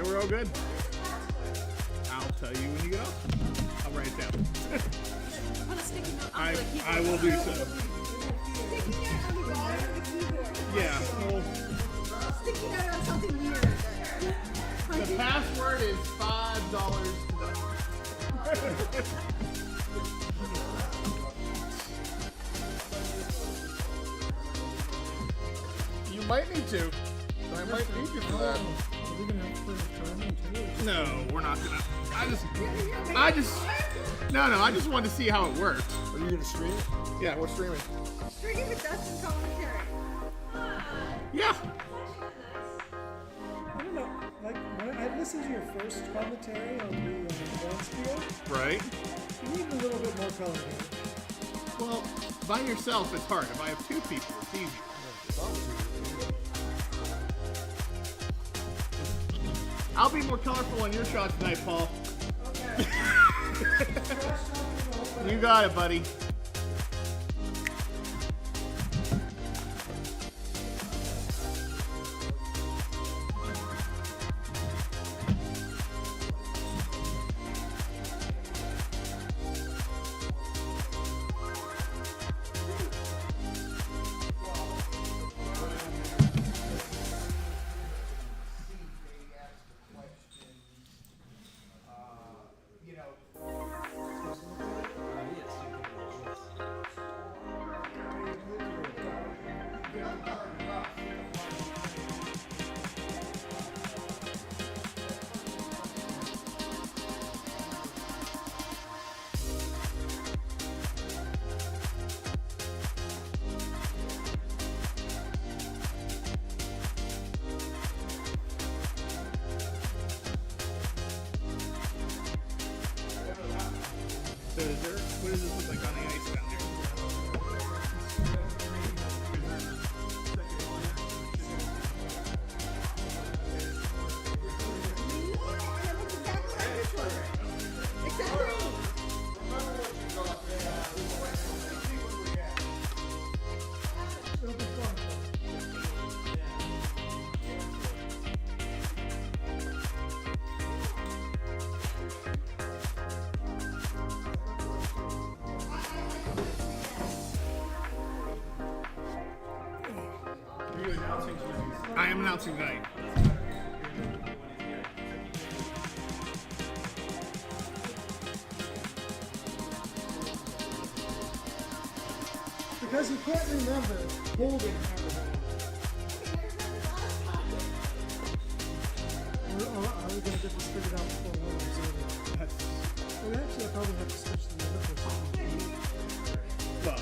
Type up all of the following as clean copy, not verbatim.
we're all good? I'll tell you when you get off. I'll write it down. Put a sticky note I on the keyboard. will do so. Sticky note on the bottom of the keyboard. Yeah. Well, Sticky note on something weird. the password is $5 today. You might need to. I might need you for that. Are we gonna have to play the tournament too? No, we're not gonna. I just wanted to see how it worked. Are you gonna stream it? Yeah, we're streaming. Stringing with Dustin commentary. Yeah. I don't know. Like, when I listened to your first commentary on the dance field. Right. You need a little bit more color here. Well, by yourself it's hard. If I have two people, it's easy. I'll be more colorful on your shot tonight, Paul. Okay. You got it, buddy. So is there, what does this look like on the ice down there? Except for me. It'll be fun. I am announcing tonight. Because you can't remember holding Are we going to get this figured out before one is over? Well, actually, I probably have to switch to the other person. Well,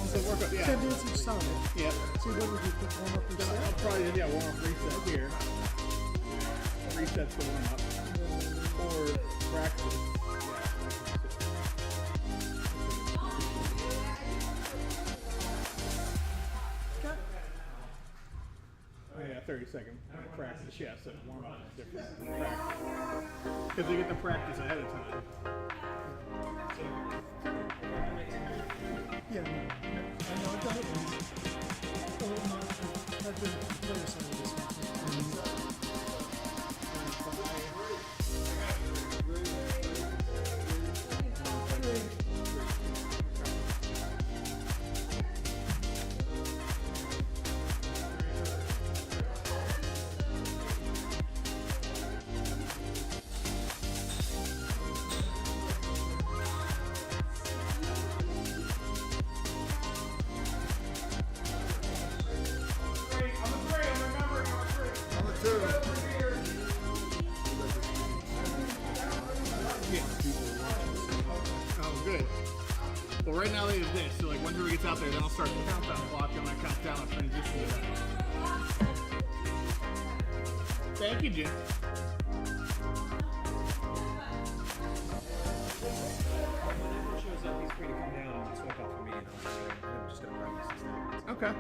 so work up, yeah. 10 minutes each side. Yeah. So what would you put one up each Then side? I'll probably, yeah, warm up reset here. Reset's the warm up. Or practice. Okay. Oh yeah, 30-second practice, yeah, so warm up is different than practice. Because they get the practice ahead of time. Yeah, no, I know I've done it once. Oh, no, I've been player side of this one. Oh, good. Well, right now they have this. So, like, once everybody gets out there, then I'll start the countdown clock, and when I count down, I'll transition to that. Thank you, Jim. Whenever it shows up, he's free to come down and swap out for me, and I'm just gonna practice this now. Okay.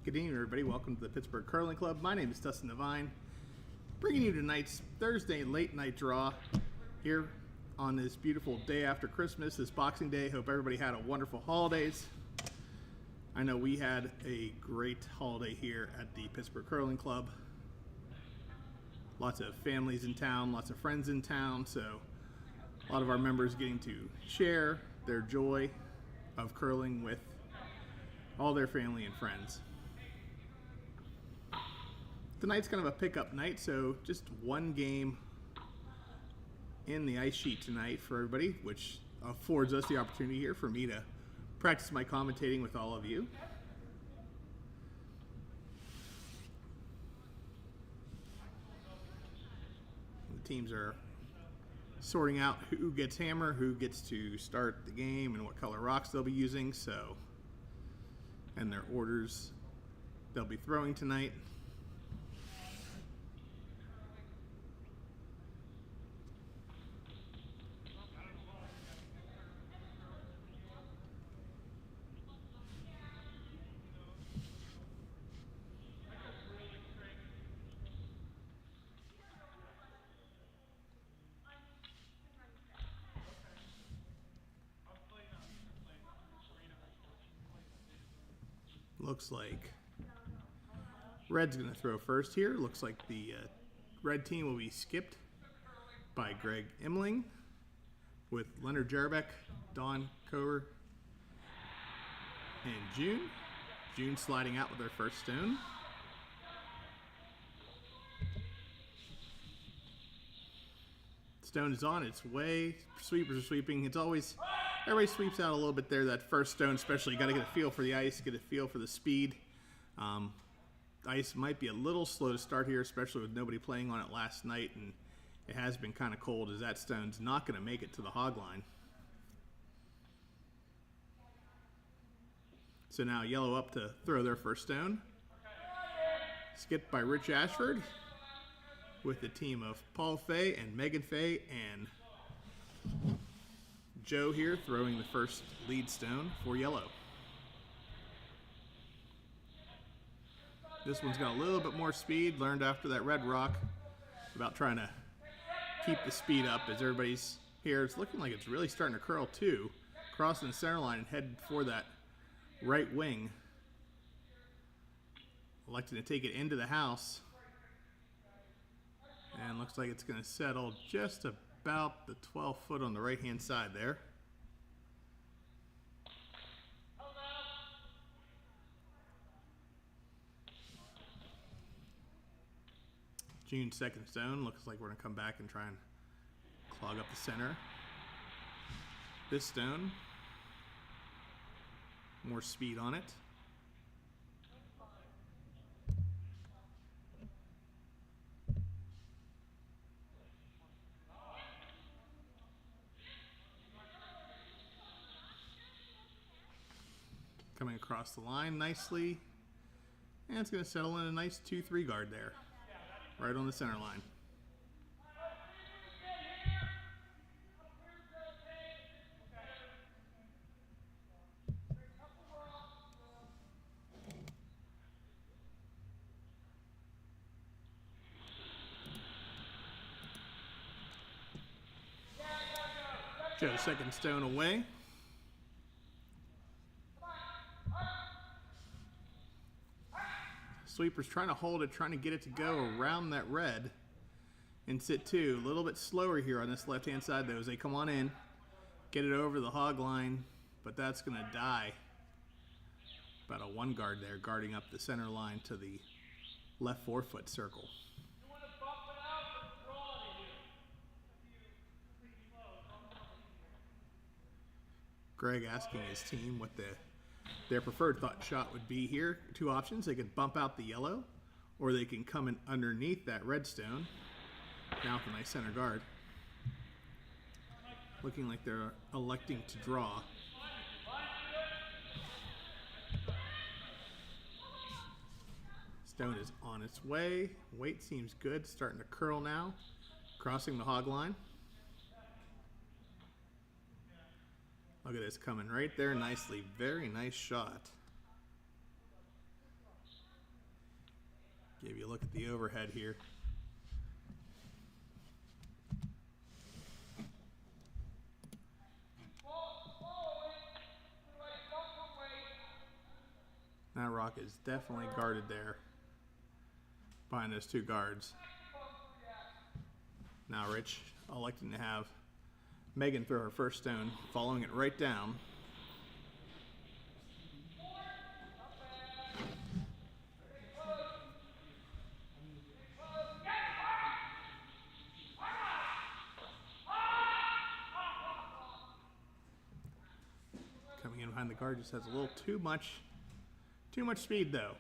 Good evening, everybody. Welcome to the Pittsburgh Curling Club. My name is Dustin Devine, bringing you tonight's Thursday late night draw here on this beautiful day after Christmas, this Boxing Day. Hope everybody had a wonderful holidays. I know we had a great holiday here at the Pittsburgh Curling Club. Lots of families in town, lots of friends in town, so a lot of our members getting to share their joy of curling with all their family and friends. Tonight's kind of a pickup night, so just one game in the ice sheet tonight for everybody, which affords us the opportunity here for me to practice my commentating with all of you. The teams are sorting out who gets hammer, who gets to start the game, and what color rocks they'll be using, so, and their orders they'll be throwing tonight. Looks like Red's going to throw first here. Looks like the red team will be skipped by Greg Imling with Leonard Jarbeck, Don Cover, and June. June sliding out with their first stone. Stone is on its way. Sweepers are sweeping. It's always, everybody sweeps out a little bit there. That first stone especially, you got to get a feel for the ice, get a feel for the speed. Ice might be a little slow to start here, especially with nobody playing on it last night, and it has been kind of cold as that stone's not going to make it to the hog line. So now yellow up to throw their first stone. Skipped by Rich Ashford with the team of Paul Fay and Megan Fay and Joe here throwing the first lead stone for yellow. This one's got a little bit more speed, learned after that red rock about trying to keep the speed up as everybody's here. It's looking like it's really starting to curl too, crossing the center line and headed for that right wing. Electing to take it into the house. And looks like it's going to settle just about the 12 foot on the right hand side there. June's second stone. Looks like we're going to come back and try and clog up the center. This stone, more speed on it. Coming across the line nicely, and it's going to settle in a nice 2-3 guard there, right on the center line. Joe second stone away. Sweeper's trying to hold it, trying to get it to go around that red and sit two. A little bit slower here on this left-hand side, though, as they come on in, get it over the hog line, but that's going to die. About a 1 guard there, guarding up the center line to the left 4-foot circle. Greg asking his team what their preferred shot would be here. 2 options. They can bump out the yellow, or they can come in underneath that red stone. Now with a nice center guard. Looking like they're electing to draw. Stone is on its way. Weight seems good. Starting to curl now. Crossing the hog line. Look at this coming right there nicely. Very nice shot. Give you a look at the overhead here. That rock is definitely guarded there behind those two guards. Now Rich electing to have Megan throw her first stone, following it right down. Coming in behind the guard just has a little too much speed though.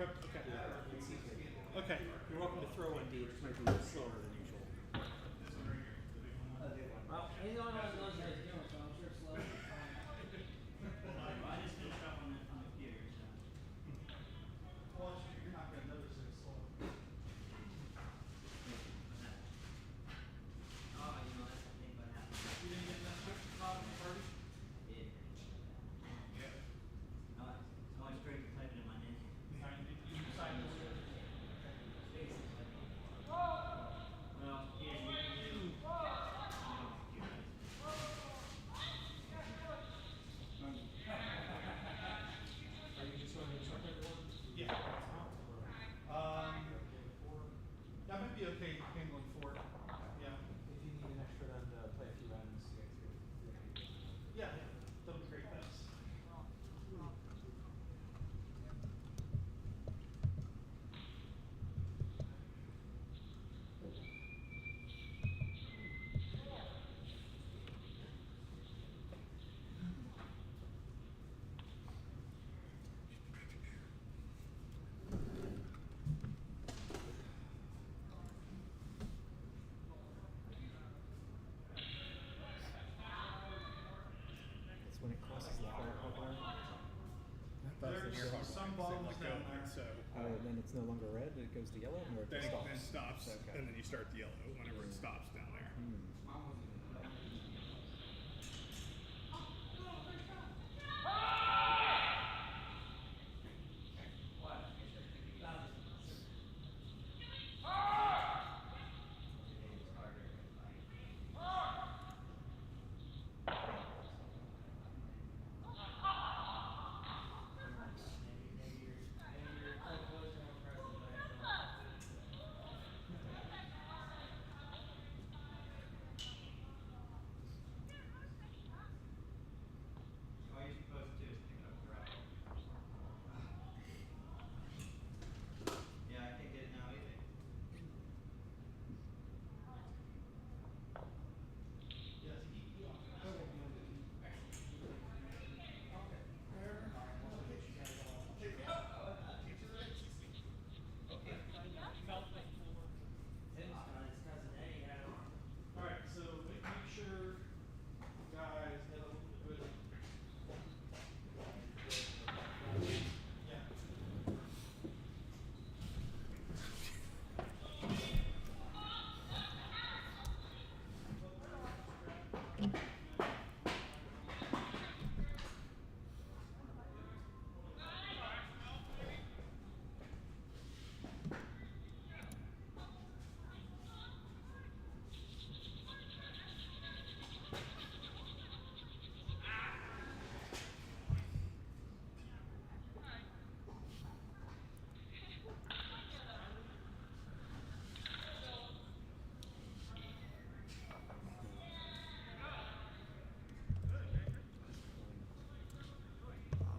Prepped? Okay. Okay. You're welcome to throw one, D. It just might be slower than usual. Well, he's the only one that knows how he's doing, so I'm sure slow. I just finished up on the computer, so. Well, you're not gonna notice it slow. Oh, you know, that's the thing about happening. You didn't get that switch problem party? Did. Yeah. No, it's always great to type it in my name. You decided to. Well, yeah, you can do. Are you just going to start everyone? Yeah. That might be okay handling 4. Yeah. If you need an extra then to play a few rounds, Yeah. Double create those. That's when it crosses the far bar. There's some bombs down there. So Then it's no longer red, it goes to yellow, or then it stops? it stops, Okay. and then you start the yellow whenever it stops down there. All you're supposed to do is pick it up the route. Yeah, I can't get it now either. Tim's son, his cousin Eddie had it. Alright, so make sure guys get a little bit of. Yeah.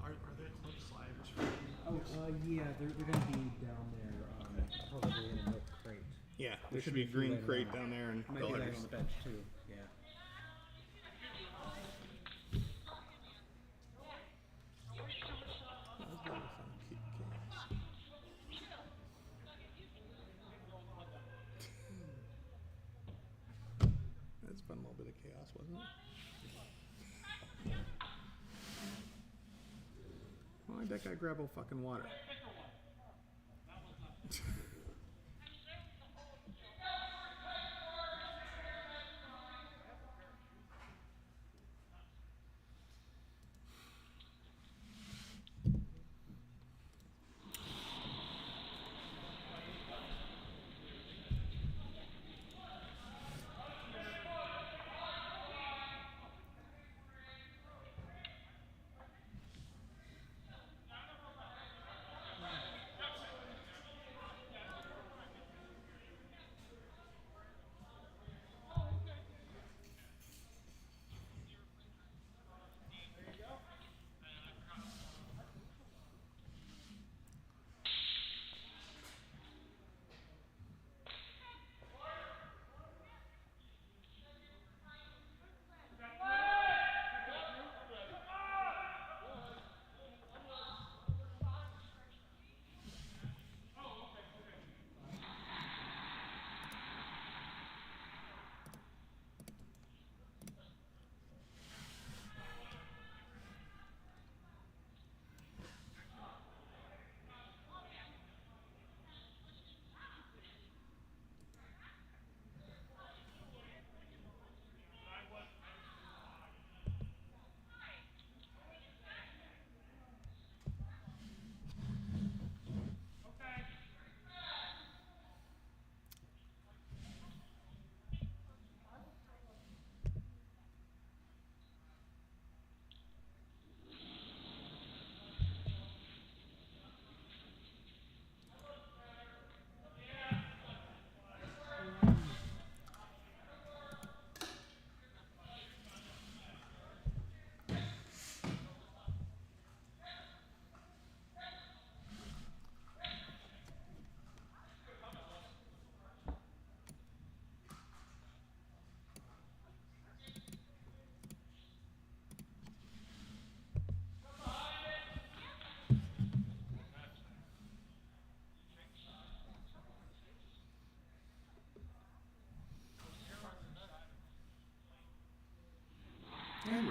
Are there club sliders for Yeah, they're gonna be down there, probably in a milk crate. Yeah, There there should should be be a a few green laying crate around. down there and Might be laying colors. on the bench too, yeah. That's fun, a little bit of chaos, wasn't it? Why'd that guy grab a fucking water?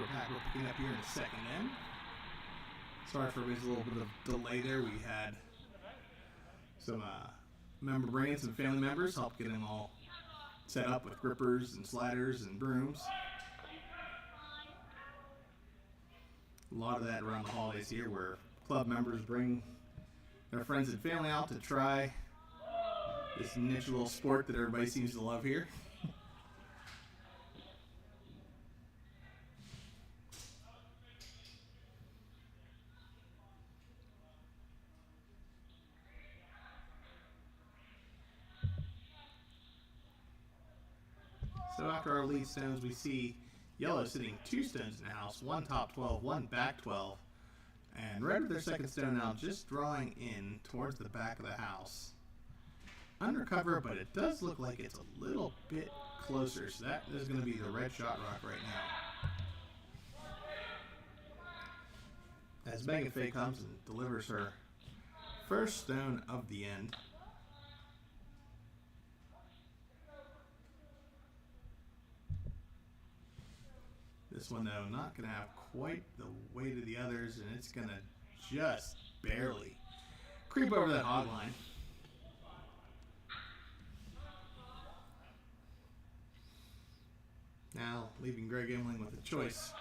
pack we're picking up here in a second then. Sorry for everybody's a little bit of delay there. We had some member bring in some family members, help get them all set up with grippers and sliders and brooms. A lot of that around the holidays here where club members bring their friends and family out to try this niche little sport that everybody seems to love here. So after our lead stones, we see yellow sitting 2 stones in the house, 1 top 12, 1 back 12, and red with their second stone now just drawing in towards the back of the house. Undercover, but it does look like it's a little bit closer, so that is going to be the red shot rock right now. As Megan Faye comes and delivers her first stone of the end. This one, though, not going to have quite the weight of the others, and it's going to just barely creep over that hog line. Now, leaving Greg Emling with a choice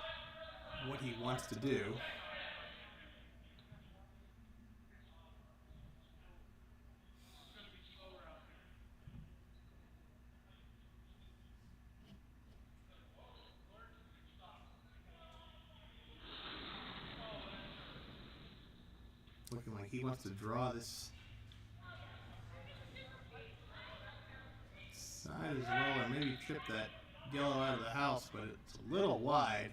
of what he wants to do. Looking like he wants to draw this side as well, or maybe trip that yellow out of the house, but it's a little wide.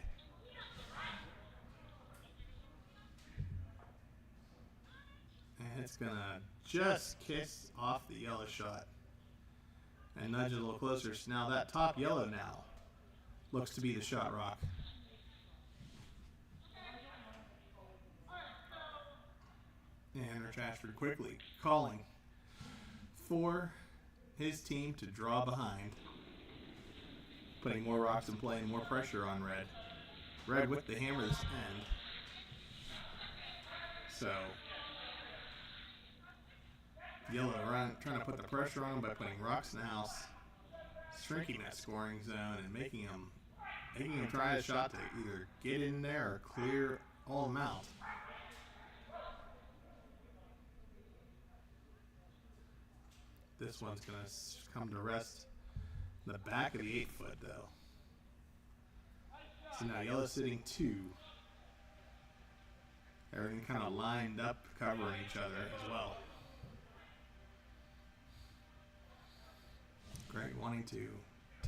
And it's gonna just kiss off the yellow shot and nudge it a little closer. So now that top yellow now looks to be the shot rock. And Rich Ashford quickly calling for his team to draw behind, putting more rocks in play and more pressure on red. Red with the hammer this end. So yellow trying to put the pressure on him by putting rocks in the house, shrinking that scoring zone and making him try a shot to either get in there or clear all of them out. This one's going to come to rest in the back of the 8-foot, though. So now yellow sitting 2. Everything kind of lined up, covering each other as well. Greg wanting to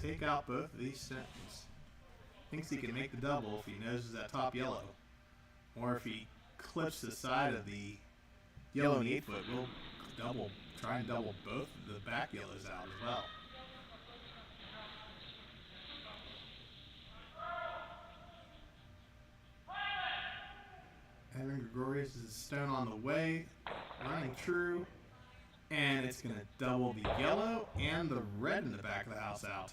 take out both of these stones. Thinks he can make the double if he noses that top yellow. Or if he clips the side of the yellow in the 8-foot, we'll try and double both of the back yellows out as well. Evan Gregorius is a stone on the way, running true, and it's going to double the yellow and the red in the back of the house out.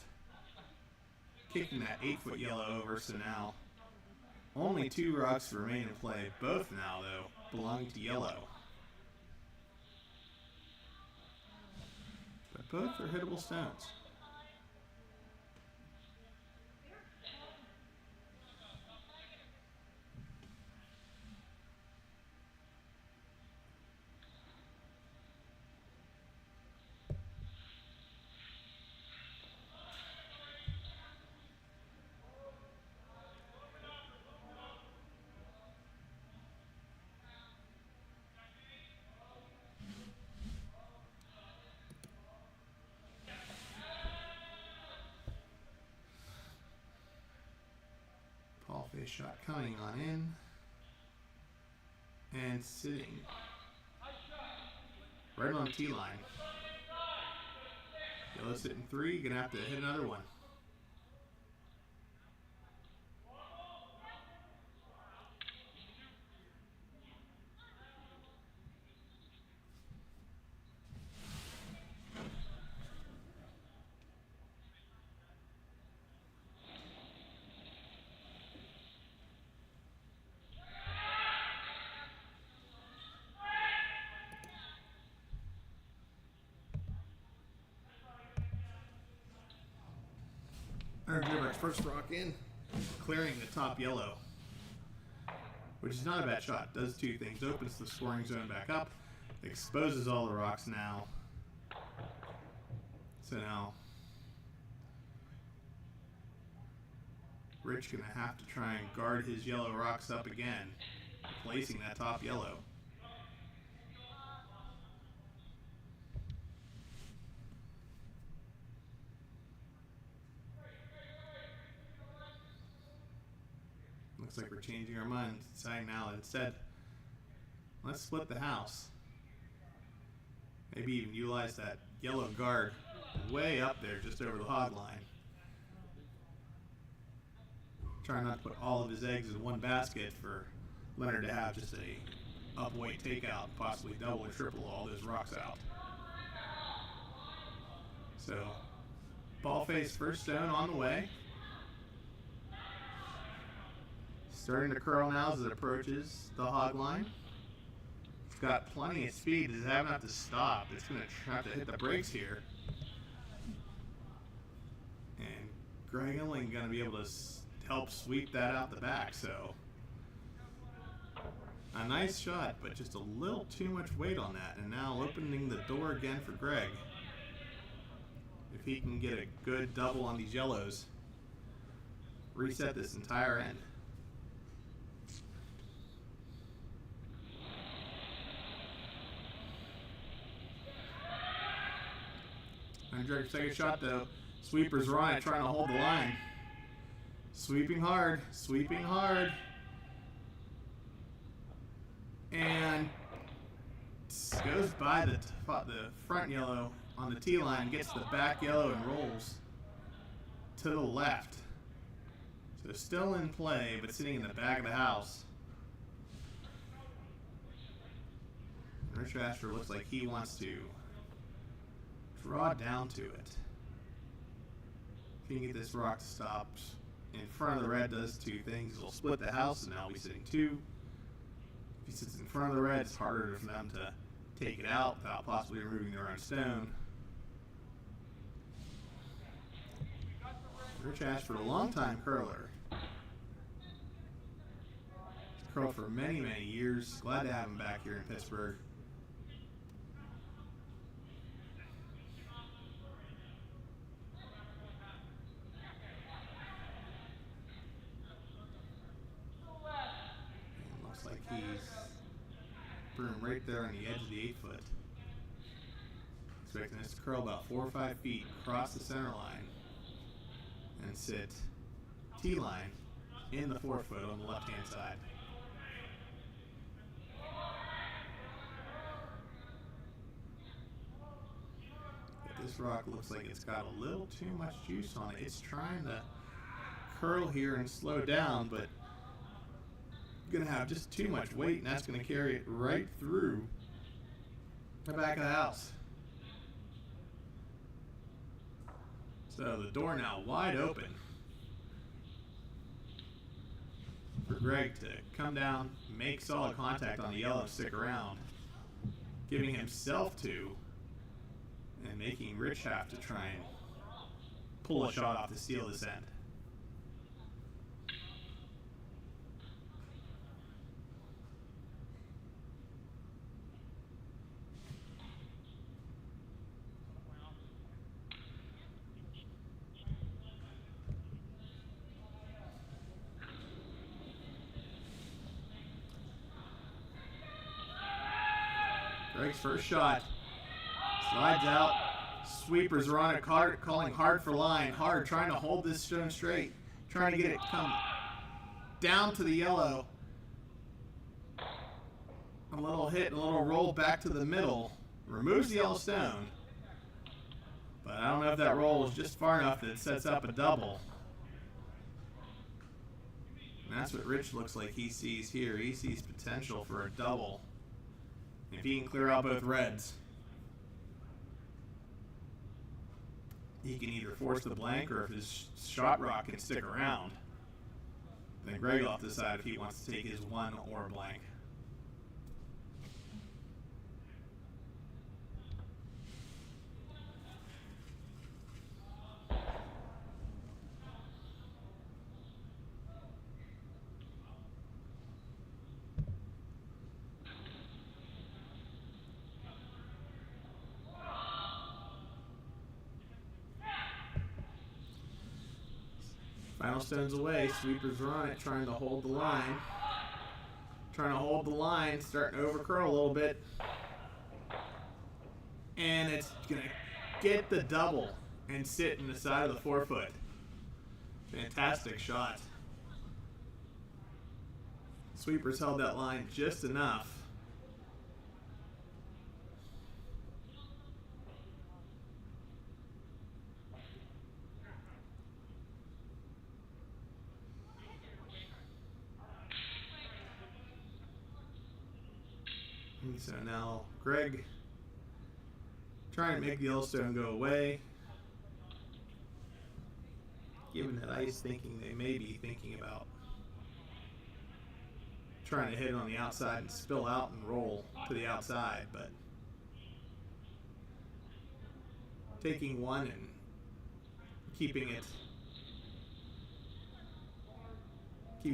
Kicking that 8-foot yellow over, so now only 2 rocks remain in play, both now, though, belonging to yellow. But both are hittable stones. Face shot coming on in and sitting right on the tee line. Yellow sitting 3, gonna have to hit another one. Eric's first rock in, clearing the top yellow, which is not a bad shot. Does two things: opens the scoring zone back up, exposes all the rocks now. So now Rich gonna have to try and guard his yellow rocks up again, placing that top yellow. Looks like we're changing our minds, deciding now instead, let's split the house. Maybe even utilize that yellow guard way up there just over the hog line. Trying not to put all of his eggs in one basket for Leonard to have just a upweight takeout, possibly double or triple all those rocks out. So, ball face first stone on the way. Starting to curl now as it approaches the hog line. It's got plenty of speed. It's having to stop. It's going to have to hit the brakes here. And Greg Illing going to be able to help sweep that out the back. So a nice shot, but just a little too much weight on that. And now opening the door again for Greg. If he can get a good double on these yellows, reset this entire end. Greg's second shot though. Sweepers are on it, trying to hold the line. Sweeping hard, sweeping hard. And goes by the front yellow on the tee line, gets the back yellow and rolls to the left. So still in play, but sitting in the back of the house. Rich Astor looks like he wants to draw down to it. If you can get this rock to stop in front of the red, does two things. It'll split the house, and now he'll be sitting two. If he sits in front of the red, it's harder for them to take it out without possibly removing their own stone. Rich Ashford, a long-time curler. He's curled for many, many years. Glad to have him back here in Pittsburgh. Broom right there on the edge of the 8-foot. Expecting this to curl about 4 or 5 feet across the center line and sit T-line in the 4-foot on the left-hand side. But this rock looks like it's got a little too much juice on it. It's trying to curl here and slow down, but going to have just too much weight, and that's going to carry it right through the back of the house. So the door now wide open for Greg to come down, make solid contact on the yellow, stick around, giving himself two, and making Rich have to try and pull a shot off to steal this end. Greg's first shot, slides out, sweepers are on it, calling hard for line, hard, trying to hold this stone straight, trying to get it come down to the yellow. A little hit, a little roll back to the middle, removes the yellow stone, but I don't know if that roll is just far enough that it sets up a double. And that's what Rich looks like he sees here. He sees potential for a double. If he can clear out both reds, he can either force the blank, or if his shot rock can stick around, then Greg will have to decide if he wants to take his one or blank. Final stones away. Sweepers are on it, trying to hold the line. Trying to hold the line, starting to overcurl a little bit. And it's going to get the double and sit in the side of the forefoot. Fantastic shot. Sweepers held that line just enough. And so now Greg trying to make the Yellowstone go away. Given that ice, thinking they may be thinking about trying to hit it on the outside and spill out and roll to the outside, but taking one and keeping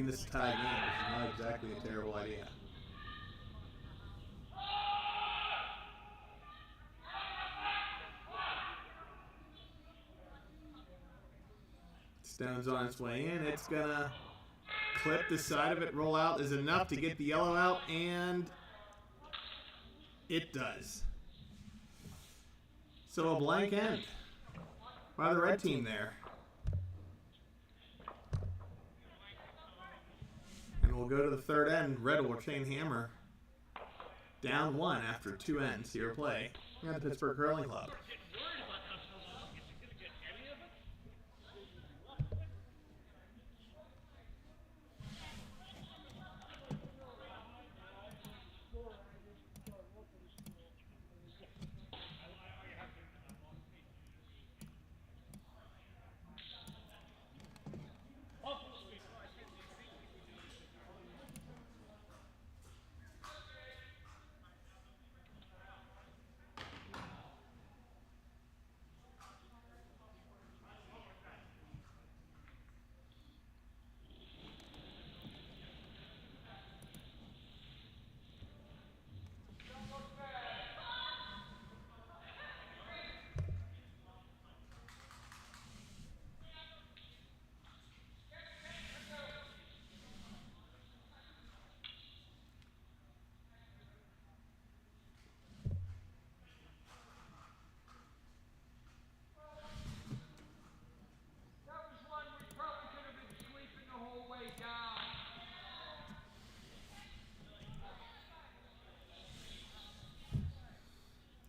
this tied in is not exactly a terrible idea. Stone's on its way in. It's gonna clip the side of it, roll out is enough to get the yellow out, and it does. So a blank end by the red team there. And we'll go to the third end. Red will chain hammer down one after 2 ends here play at the Pittsburgh Curling Club.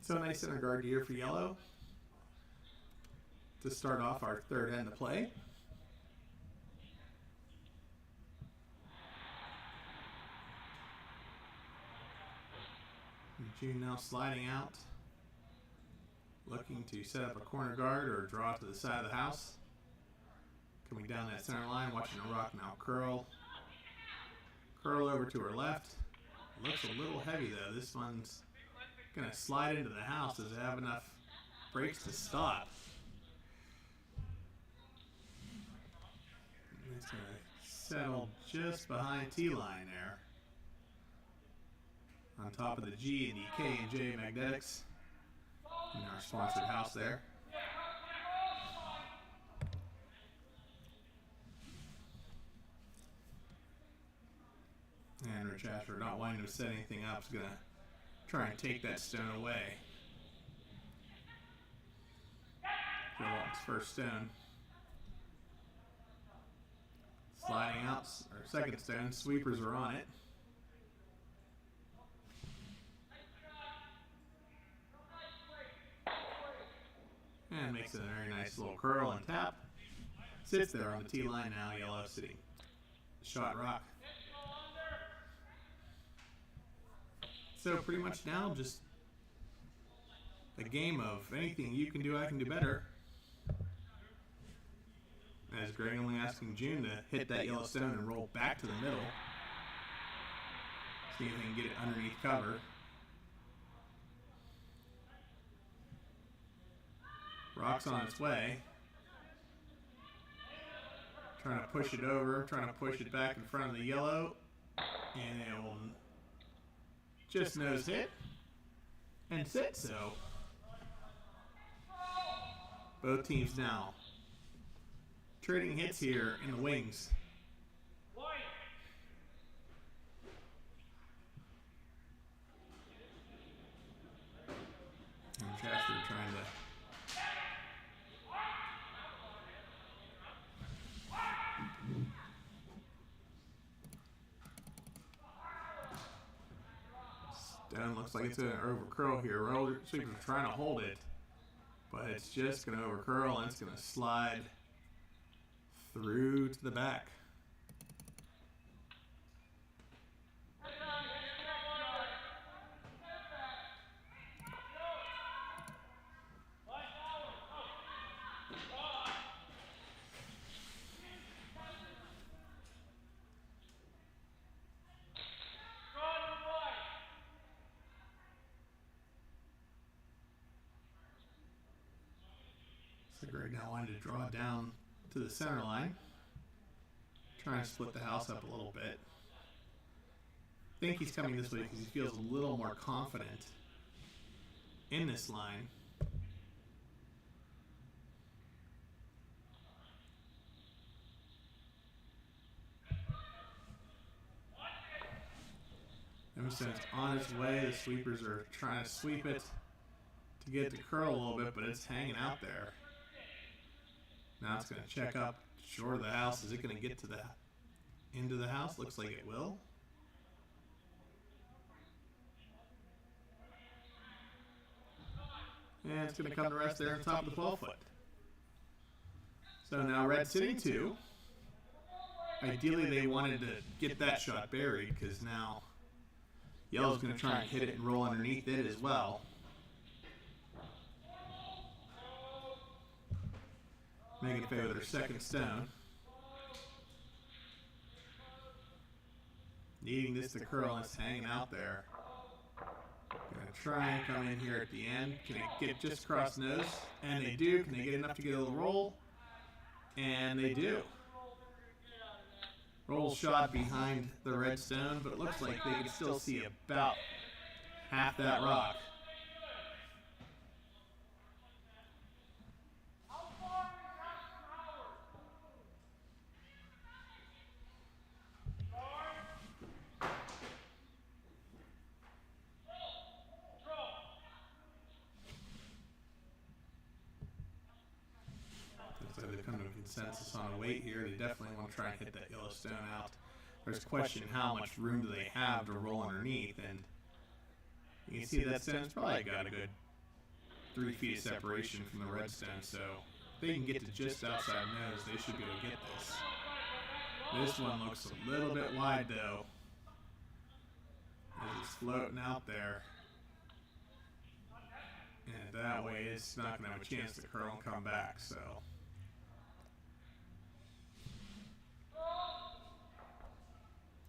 So nice center guard here for yellow to start off our third end of play. June now sliding out, looking to set up a corner guard or draw to the side of the house. Coming down that center line, watching the rock now curl over to her left. Looks a little heavy though. This one's gonna slide into the house. Does it have enough brakes to stop? It's gonna settle just behind T-line there, on top of the G and the K&J Magnetics in our sponsored house there. And Rich Asher, not wanting to set anything up, is going to try and take that stone away. Joe Walton's first stone. Sliding out, or second stone, sweepers are on it. And makes it a very nice little curl and tap. Sits there on the tee line now, yellow sitting. Shot rock. So pretty much now just a game of anything you can do, I can do better. As Greg only asking June to hit that yellow stone and roll back to the middle. See if they can get it underneath cover. Rock's on its way. Trying to push it over, trying to push it back in front of the yellow. And it will just nose hit and sit. So both teams now trading hits here in the wings. And Chester trying to Stone looks like it's going to overcurl here. Roller Sweepers are trying to hold it, but it's just going to overcurl and it's going to slide through to the back. So Greg now wanted to draw down to the center line. Trying to split the house up a little bit. I think he's coming this way because he feels a little more confident in this line. Emerson's on its way. The sweepers are trying to sweep it to get it to curl a little bit, but it's hanging out there. Now it's going to check up short of the house. Is it going to get to the into the house? Looks like it will. And it's going to come to rest there on top of the 12-foot. So now red sitting 2. Ideally they wanted to get that shot buried because now yellow's going to try and hit it and roll underneath it as well. Megan Fay with her second stone. Needing this to curl and it's hanging out there. Gonna try and come in here at the end. Can it get just across nose? And they do. Can they get enough to get a little roll? And they do. Roll shot behind the red stone, but it looks like they can still see about half that rock. So they've come to a consensus on a weight here. They definitely want to try and hit that yellow stone out. There's a question, how much room do they have to roll underneath? And you can see that stone's probably got a good 3 feet of separation from the red stone. So if they can get to just outside nose, they should be able to get this. This one looks a little bit wide though, as it's floating out there. And that way it's not going to have a chance to curl and come back. So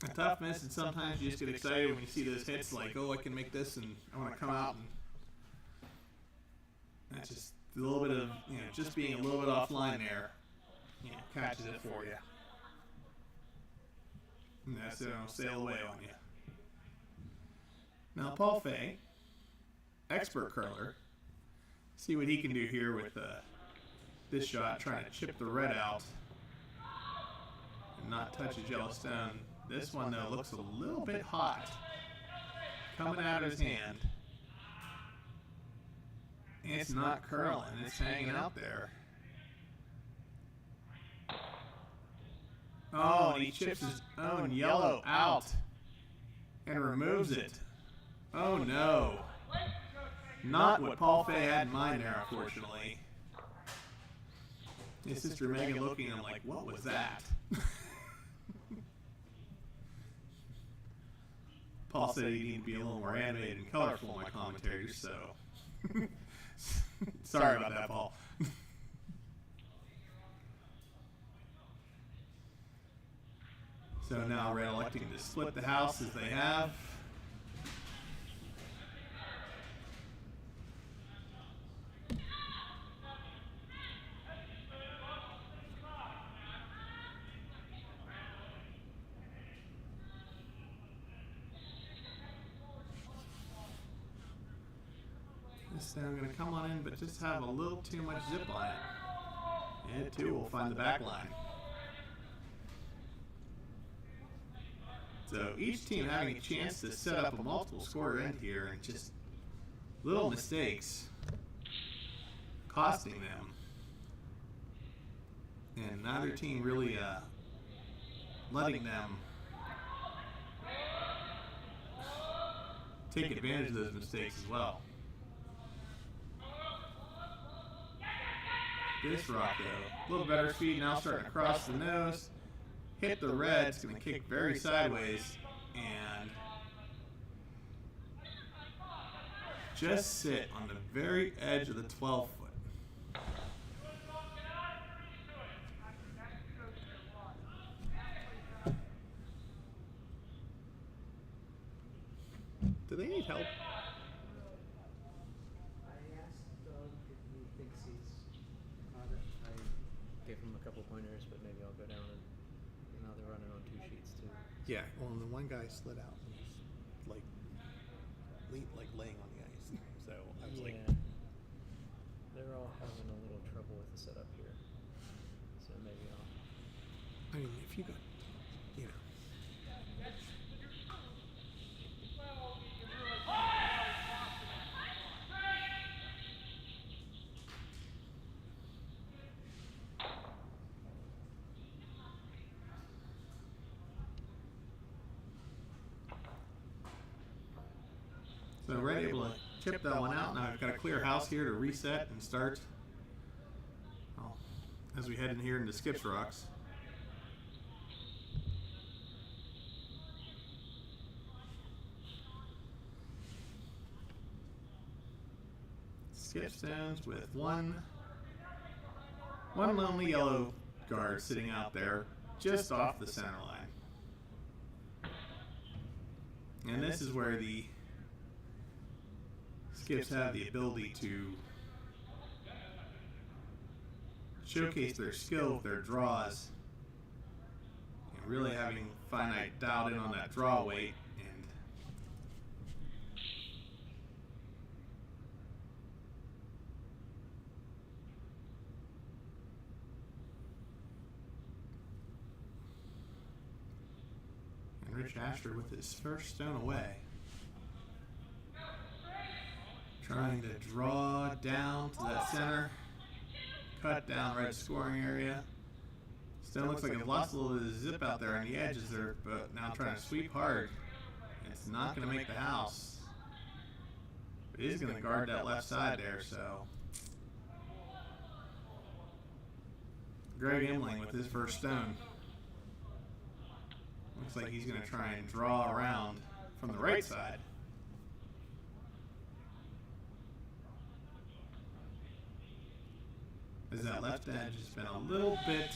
a tough miss, and sometimes you just get excited when you see those hits like, oh, I can make this and I want to come out, and that's just a little bit of, just being a little bit offline there, catches it for you. And that's it, it'll sail away on you. Now Paul Fay, expert curler, see what he can do here with this shot, trying to chip the red out and not touch his yellow stone. This one, though, looks a little bit hot coming out of his hand. It's not curling, it's hanging out there. Oh, and he chips his own yellow out and removes it. Oh, no. Not what Paul Fay had in mind there, unfortunately. His sister Megan looking at him like, what was that? Paul said he needed to be a little more animated and colorful in my commentary, so sorry about that, Paul. So now red electing to split the house as they have. This stone going to come on in, but just have a little too much zip on it. And it too will find the back line. So each team having a chance to set up a multiple scorer end here, and just little mistakes costing them. And neither team really letting them take advantage of those mistakes as well. This rock though, a little better speed now, starting to cross the nose, hit the red. It's going to kick very sideways and just sit on the very edge of the 12 foot. Do they need help? I asked Doug if he thinks he's caught it. I gave him a couple pointers, but maybe I'll go down and now they're running on 2 sheets too. Yeah. Well, and the one guy slid out and he's like laying on the ice. So I was like, they're all having a little trouble with the setup here. So maybe I'll. I mean, if you got, you know. So we're able to chip that one out. Now we've got a clear house here to reset and start as we head in here into Skips Rocks. Skip Stones with one lonely yellow guard sitting out there just off the center line. And this is where the Skips have the ability to showcase their skill with their draws, and really having Finite dialed in on that draw weight. And Rich Asher with his first stone away, trying to draw down to that center, cut down red scoring area. Stone looks like it lost a little bit of zip out there on the edges there, but now trying to sweep hard. It's not going to make the house. It is going to guard that left side there, so. Greg Emling with his first stone. Looks like he's going to try and draw around from the right side. As that left edge has been a little bit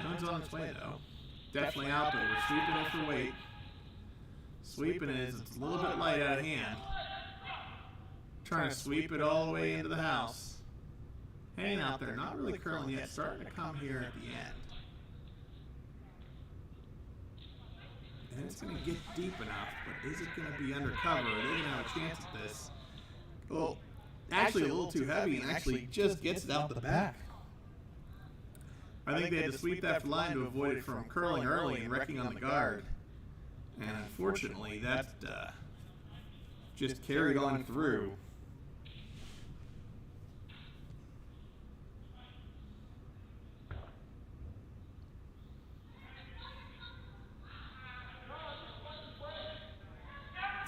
Stone's on its way though. Definitely out, but we're sweeping it for weight. Sweeping it is it's a little bit light out of hand. Trying to sweep it all the way into the house. Hanging out there, not really curling yet, starting to come here at the end. And it's going to get deep enough, but is it going to be undercover? Are they going to have a chance at this? Well, actually a little too heavy and actually just gets it out the back. I think they had to sweep that line to avoid it from curling early and wrecking on the guard. And unfortunately, that just carried on through.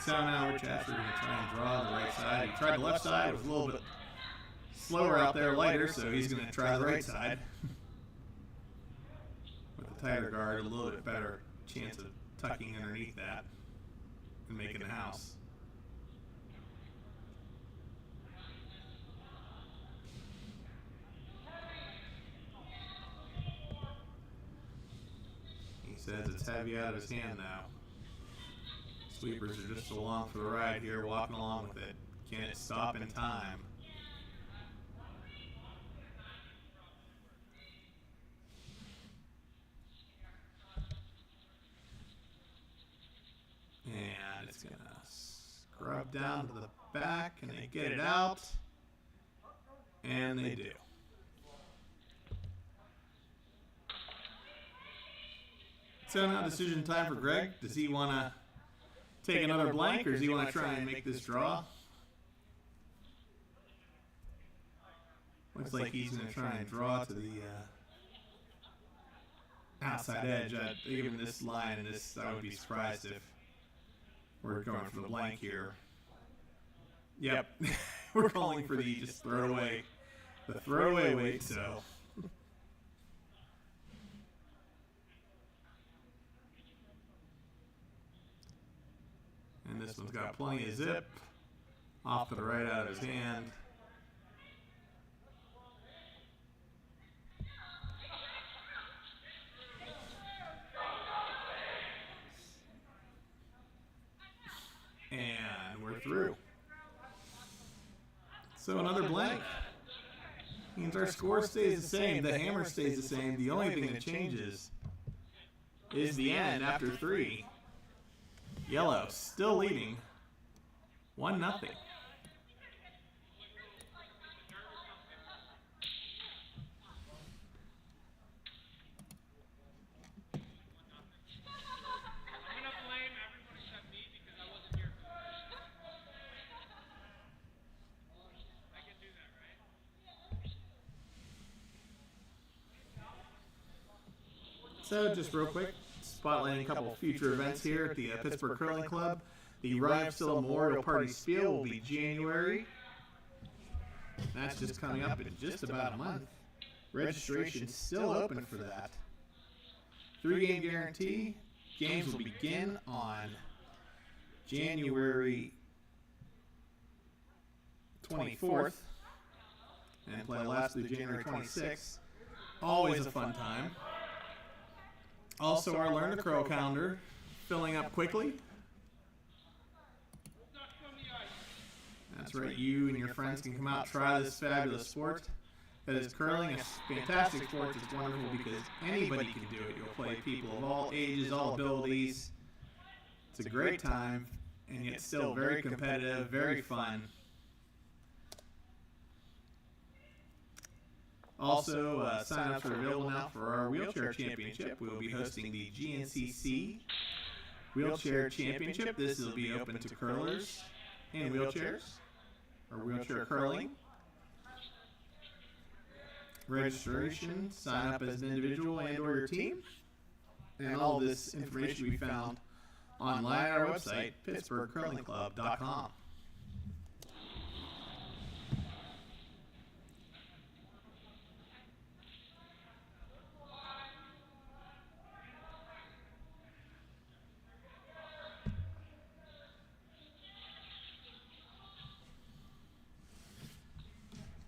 So now Rich Asher going to try and draw the right side. He tried the left side, it was a little bit slower out there, lighter, so he's going to try the right side. Tighter guard, a little bit better chance of tucking underneath that and making the house. He says it's heavy out of his hand now. Sweepers are just along for the ride here, walking along with it. Can it stop in time? And it's gonna scrub down to the back, and they get it out, and they do. So now decision time for Greg. Does he want to take another blank, or does he want to try and make this draw? Looks like he's going to try and draw to the outside edge. Given this line and this, I would be surprised if we're going for the blank here. Yep, we're calling for the just throw away, the throwaway weight. So. And this one's got plenty of zip off to the right out of his hand. And we're through. So another blank. Means our score stays the same. The hammer stays the same. The only thing that changes is the end after 3. Yellow still leading 1-0. So just real quick, spotlighting a couple future events here at the Pittsburgh Curling Club. The Ryan Still Memorial Party Spiel will be January. That's just coming up in just about a month. Registration's still open for that. 3-game guarantee. Games will begin on January 24th and play last through January 26th. Always a fun time. Also, our Learn to Curl calendar filling up quickly. That's right, you and your friends can come out, try this fabulous sport. That is curling, a fantastic sport. It's wonderful because anybody can do it. You'll play people of all ages, all abilities. It's a great time, and yet still very competitive, very fun. Also, sign-ups are available now for our Wheelchair Championship. We will be hosting the GNCC Wheelchair Championship. This will be open to curlers in wheelchairs, or wheelchair curling. Registration, sign up as an individual and or your team. And all this information we found online at our website, pittsburghcurlingclub.com.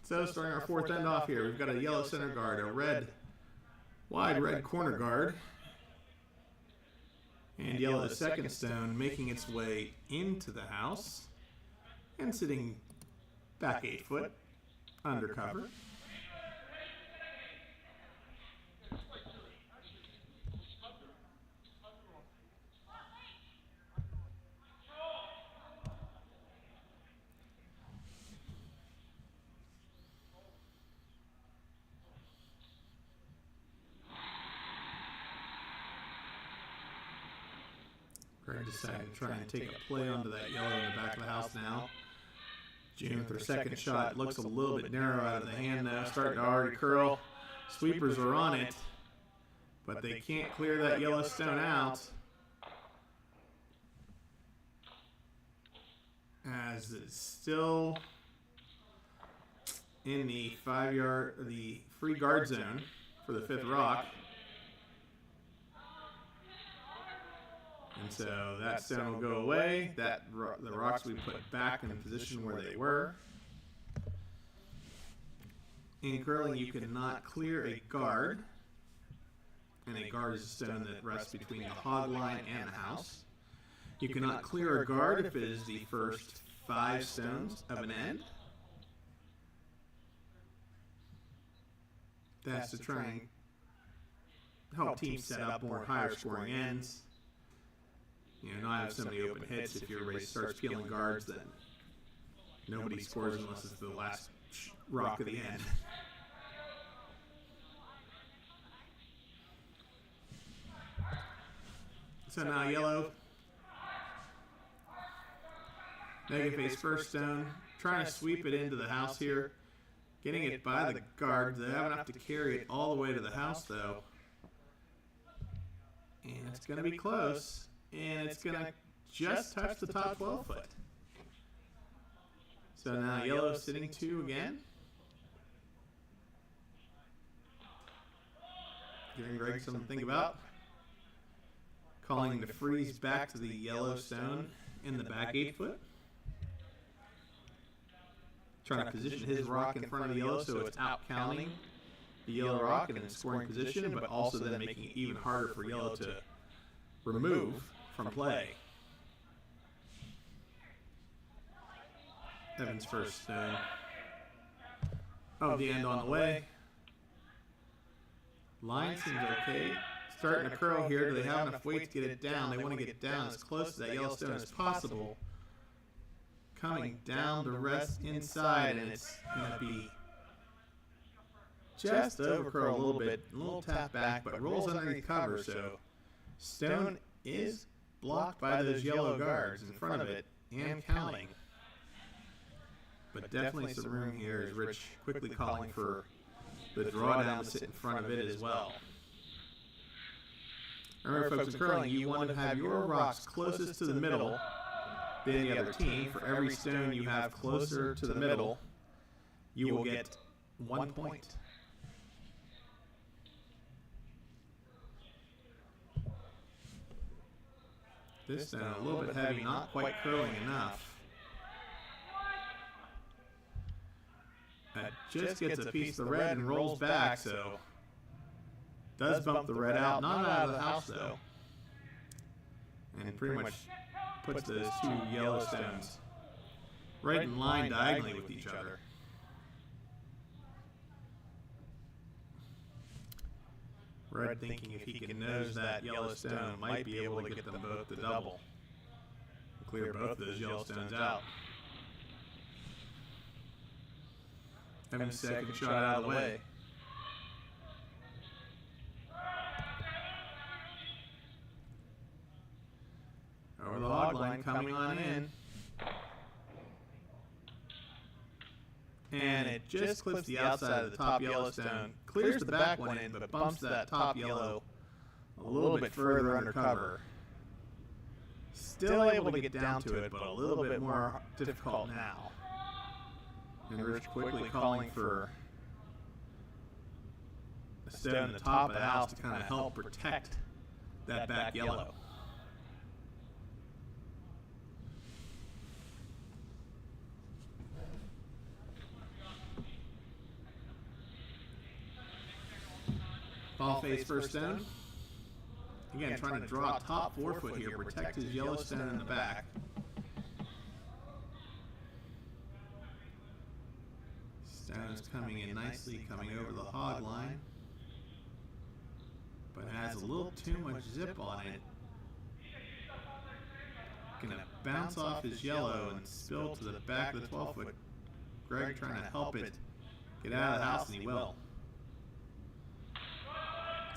So starting our fourth end off here, we've got a yellow center guard, a wide red corner guard, and yellow second stone making its way into the house and sitting back 8 foot under cover. Greg decided to try and take a play onto that yellow in the back of the house now. June with her second shot. Looks a little bit narrow out of the hand now. Starting to already curl. Sweepers are on it, but they can't clear that yellow stone out, as it's still in the the free guard zone for the fifth rock. And so that stone will go away. The rocks will be put back in the position where they were. In curling, you cannot clear a guard and a guard is a stone that rests between the hog line and the house. You cannot clear a guard if it is the first 5 stones of an end. That's to try and help teams set up more higher scoring ends. You know, not have so many open hits. If your race starts peeling guards, then nobody scores unless it's the last rock of the end. So now yellow. Negative face first stone. Trying to sweep it into the house here. Getting it by the guard. They have enough to carry it all the way to the house though. And it's going to be close. And it's going to just touch the top 12 foot. So now yellow sitting 2 again. Giving Greg something to think about. Calling to freeze back to the yellow stone in the back 8 foot. Trying to position his rock in front of the yellow so it's out counting the yellow rock and in scoring position, but also then making it even harder for yellow to remove from play. Evan's first stone of the end on the way. Line seems okay. Starting to curl here. Do they have enough weight to get it down? They want to get it down as close to that yellow stone as possible. Coming down the rest inside, and it's going to be just over curl a little bit, a little tap back, but rolls underneath cover, so stone is blocked by those yellow guards in front of it and counting. But definitely some room here as Rich quickly calling for the drawdown to sit in front of it as well. Remember, folks, in curling, you want to have your rocks closest to the middle than the other team. For every stone you have closer to the middle, you will get 1 point. This stone a little bit heavy, not quite curling enough. That just gets a piece of the red and rolls back, so does bump the red out, not out of the house though. And pretty much puts those 2 yellow stones right in line diagonally with each other. Red thinking if he can nose that yellow stone, might be able to get them both to double. Clear both those yellow stones out. Evan's second shot out of the way. Over the hog line, coming on in. And it just clips the outside of the top yellow stone, clears the back one in, but bumps that top yellow a little bit further under cover. Still able to get down to it, but a little bit more difficult now. And Rich quickly calling for a stone at the top of the house to kind of help protect that back yellow. Ball face first stone. Again, trying to draw top 4 foot here, protect his yellow stone in the back. Stone is coming in nicely, coming over the hog line, but has a little too much zip on it. Gonna bounce off his yellow and spill to the back of the 12 foot. Greg trying to help it get out of the house, and he will.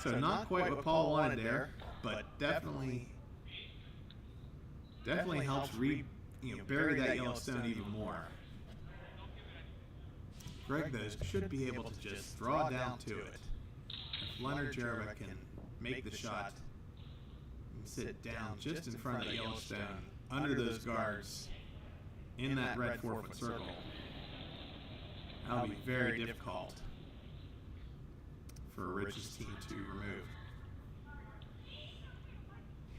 So not quite what Paul wanted there, but definitely helps bury that yellow stone even more. Greg, though, should be able to just draw down to it. If Leonard Jerva can make the shot and sit down just in front of the yellow stone, under those guards, in that red 4 foot circle, that'll be very difficult for Rich's team to remove.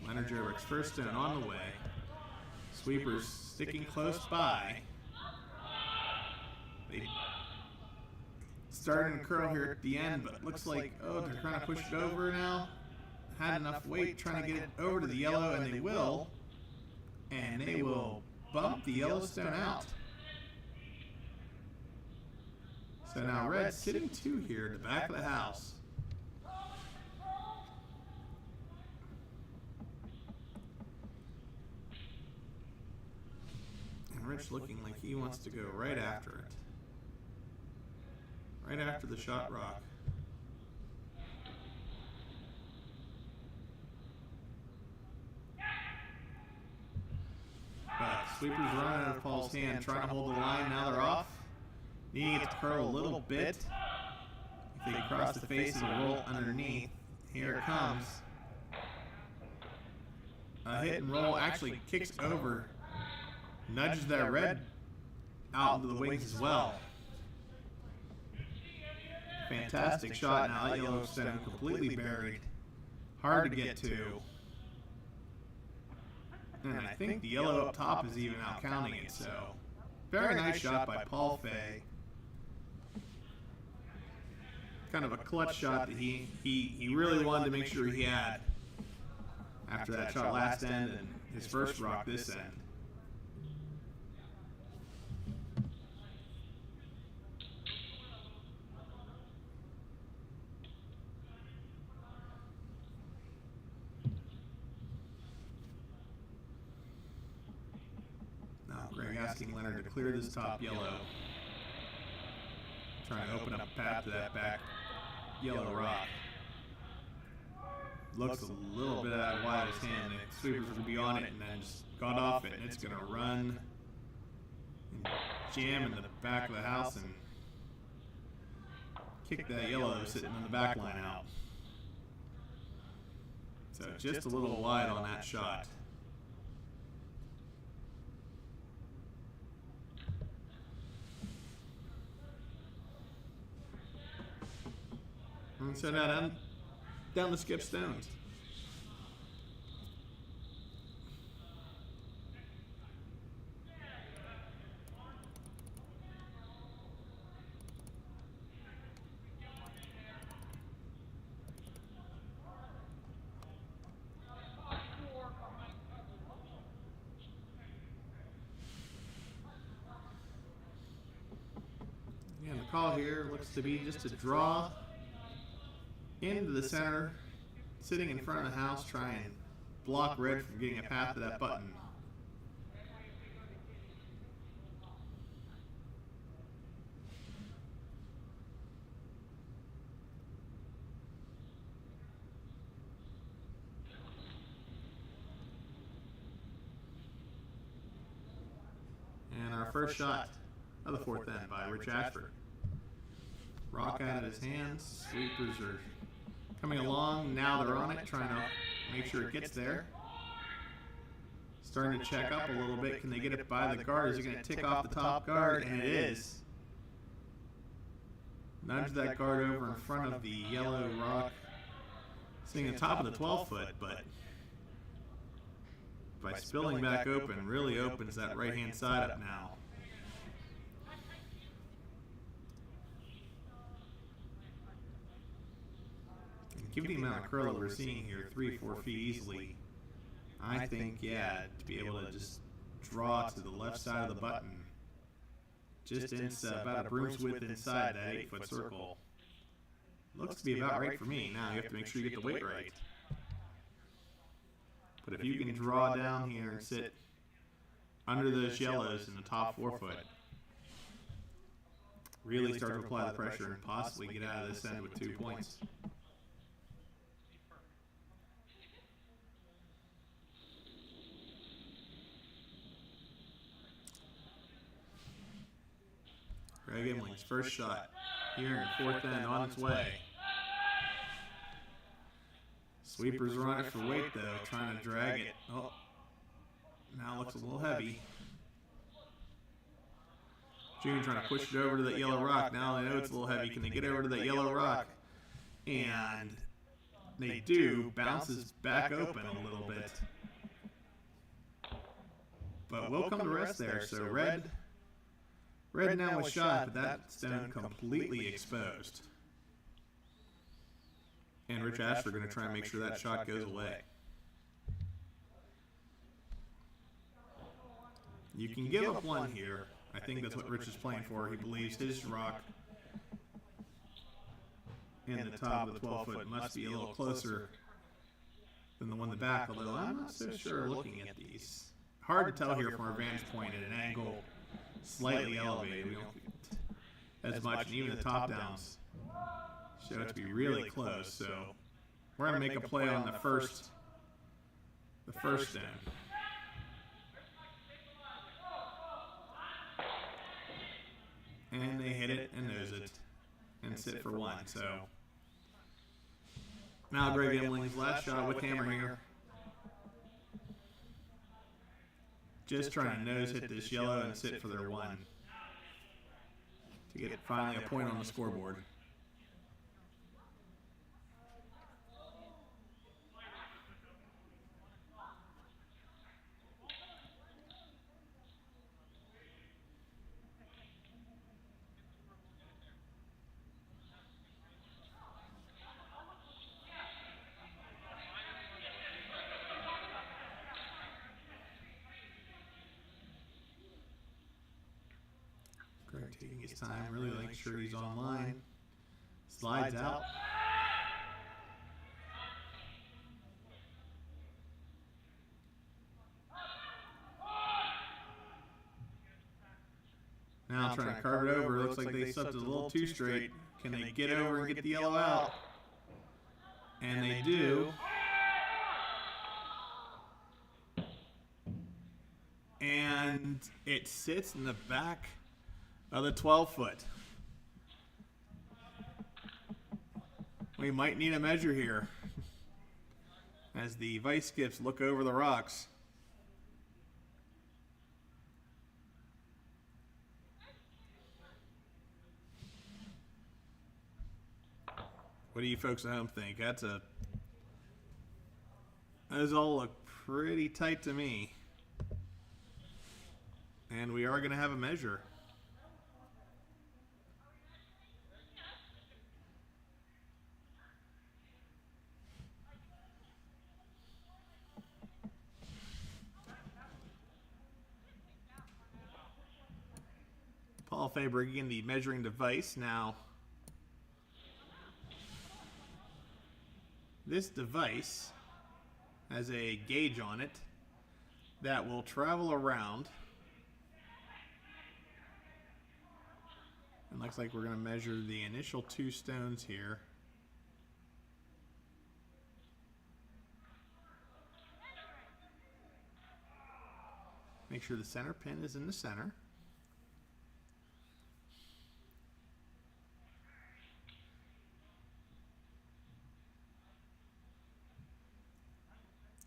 Leonard Jervick's first stone on the way. Sweepers sticking close by. They starting to curl here at the end, but it looks like, they're trying to push it over now. had enough weight trying to get it over to the yellow, and they will. And they will bump the yellow stone out. So now red's sitting 2 here at the back of the house. And red's looking like he wants to go right after it. Right after the shot rock. But sweepers running out of Paul's hand, trying to hold the line. Now they're off. Needing it to curl a little bit. If they cross the face and roll underneath, here it comes. A hit and roll actually kicks over, nudges that red out into the wings as well. Fantastic shot now. Yellowstone completely buried. Hard to get to. And I think the yellow up top is even out counting it, so very nice shot by Paul Fay. Kind of a clutch shot that he really wanted to make sure he had after that shot last end and his first rock this end. Greg asking Leonard to clear this top yellow. Trying to open up a path to that back yellow rock. Looks a little bit out of wide of his hand. The sweepers will be on it and then just got off it, and it's going to run and jam in the back of the house and kick that yellow sitting in the back line out. So just a little wide on that shot. And so now down to Skip Stones. And the call here looks to be just a draw into the center, sitting in front of the house, try and block red from getting a path to that button. And our first shot of the fourth end by Rich Ashford. Rock out of his hands, sweepers are coming along, now they're on it, trying to make sure it gets there. Starting to check up a little bit. Can they get it by the guard? Is it going to tick off the top guard? And it is. Nudge that guard over in front of the yellow rock. Seeing the top of the 12-foot, but by spilling back open, really opens that right-hand side up now. Given the amount of curl that we're seeing here, 3-4 feet easily, I think, yeah, to be able to just draw to the left side of the button, just about a broom's width inside that 8-foot circle, looks to be about right for me. Now you have to make sure you get the weight right. But if you can draw down here and sit under those yellows in the top 4-foot, really start to apply the pressure and possibly get out of this end with 2 points. Greg Imling's first shot here in fourth end on its way. Sweepers are on it for weight though, trying to drag it. Oh, now it looks a little heavy. June trying to push it over to that yellow rock. Now they know it's a little heavy. Can they get over to that yellow rock? And they do. Bounces back open a little bit. But we'll come to rest there. So Red now was shot, but that stone completely exposed. and Rich Ashford are going to try and make sure that shot goes away. You can give up one here. I think that's what Rich is playing for. He believes his rock in the top of the 12-foot must be a little closer than the one in the back, although I'm not so sure looking at these. Hard to tell here from our vantage point at an angle slightly elevated. We don't get as much, and even the top downs show it to be really close. So we're going to make a play on the first stone. And they hit it and nose it and sit for one. So now Greg Emling's last shot with hammer here. Just trying to nose hit this yellow and sit for their one to get finally a point on the scoreboard. Greg taking his time, really making sure he's online. Slides out. Now trying to carve it over. Looks like they subbed it a little too straight. Can they get over and get the yellow out? And they do. And it sits in the back of the 12-foot. We might need a measure here as the vice skips look over the rocks. What do you folks at home think? Those all look pretty tight to me. And we are going to have a measure. Paul Fay bringing in the measuring device. Now, this device has a gauge on it that will travel around. And looks like we're going to measure the initial two stones here. Make sure the center pin is in the center.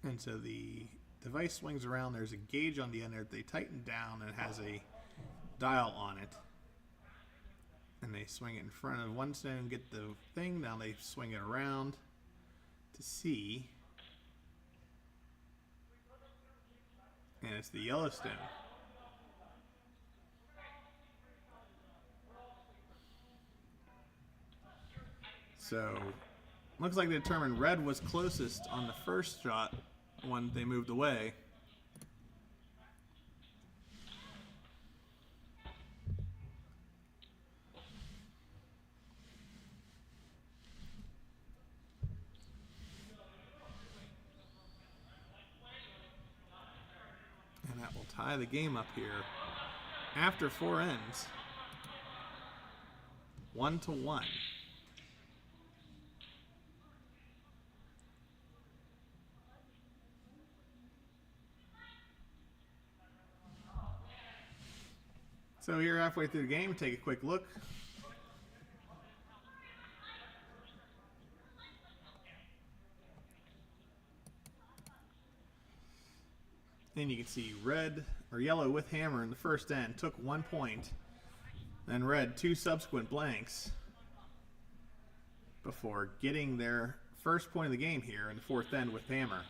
And so the device swings around. There's a gauge on the end there that they tighten down, and it has a dial on it. And they swing it in front of one stone, get the thing. Now they swing it around to see. And it's the yellow stone. So, looks like they determined red was closest on the first shot when they moved away. And that will tie the game up here after 4 ends. 1-1. So here halfway through the game, take a quick look. And you can see red or yellow with hammer in the first end took 1 point, then red 2 subsequent blanks before getting their first point of the game here in the 4th end with hammer.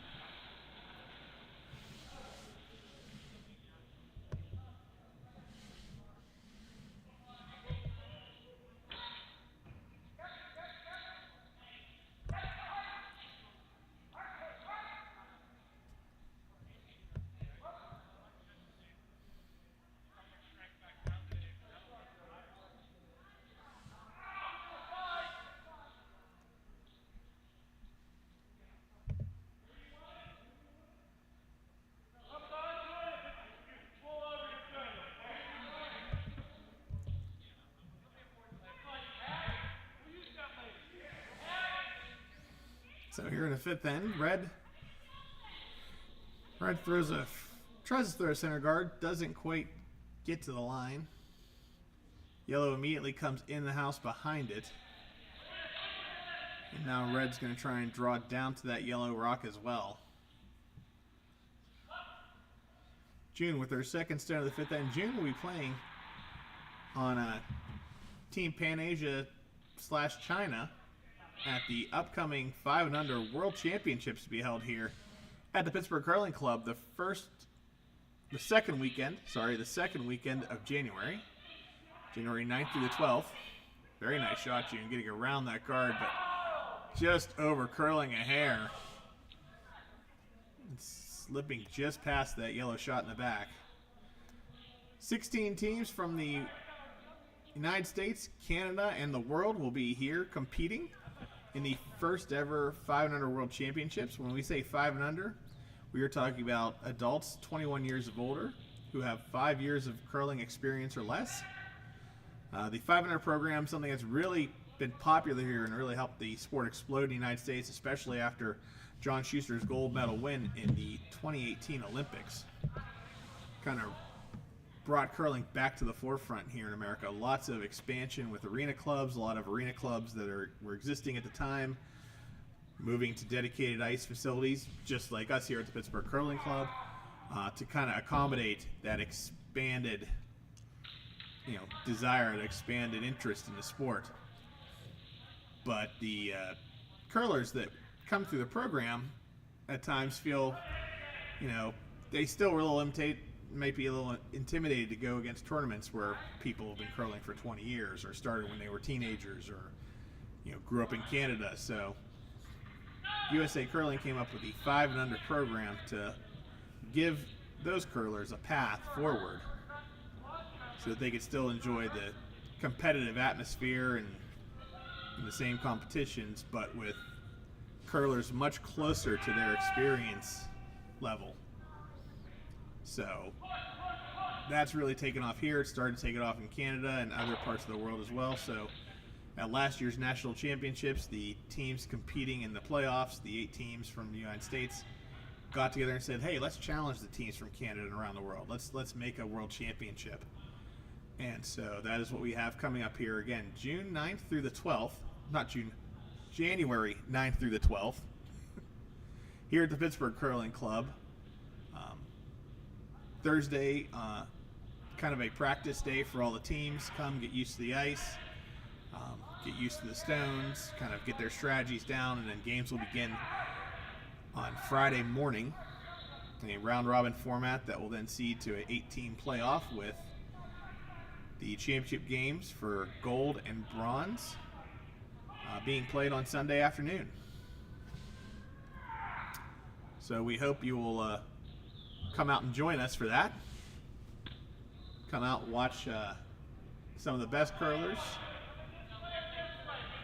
So here in the fifth end, Red tries to throw a center guard, doesn't quite get to the line. Yellow immediately comes in the house behind it. And now Red's going to try and draw down to that yellow rock as well. June with her second stone of the fifth end. June will be playing on Team Pan Asia / China at the upcoming 5 and Under World Championships to be held here at the Pittsburgh Curling Club the second weekend of January 9th through the 12th. Very nice shot, June, getting around that guard, but just over curling a hair. It's slipping just past that yellow shot in the back. 16 teams from the United States, Canada, and the world will be here competing in the first ever 5 and Under World Championships. When we say 5 and Under, we are talking about adults 21 years of older who have 5 years of curling experience or less. The 5 and Under program, something that's really been popular here and really helped the sport explode in the United States, especially after John Schuster's gold medal win in the 2018 Olympics. Kind of brought curling back to the forefront here in America. Lots of expansion with arena clubs, a lot of arena clubs that were existing at the time, moving to dedicated ice facilities, just like us here at the Pittsburgh Curling Club, to kind of accommodate that expanded, desire, that expanded interest in the sport. But the curlers that come through the program at times feel, they still were might be a little intimidated to go against tournaments where people have been curling for 20 years or started when they were teenagers or grew up in Canada. So USA Curling came up with the 5 and Under program to give those curlers a path forward so that they could still enjoy the competitive atmosphere and the same competitions, but with curlers much closer to their experience level. So that's really taken off here. It started to take it off in Canada and other parts of the world as well. So at last year's national championships, the teams competing in the playoffs, the 8 teams from the United States, got together and said, hey, let's challenge the teams from Canada and around the world. Let's make a world championship. And so that is what we have coming up here again, June 9th through the 12th. January 9th through the 12th here at the Pittsburgh Curling Club. Thursday, kind of a practice day for all the teams. Come get used to the ice, get used to the stones, kind of get their strategies down, and then games will begin on Friday morning in a round-robin format that will then seed to an 8-team playoff with the championship games for gold and bronze being played on Sunday afternoon. So we hope you will come out and join us for that. Come out and watch some of the best curlers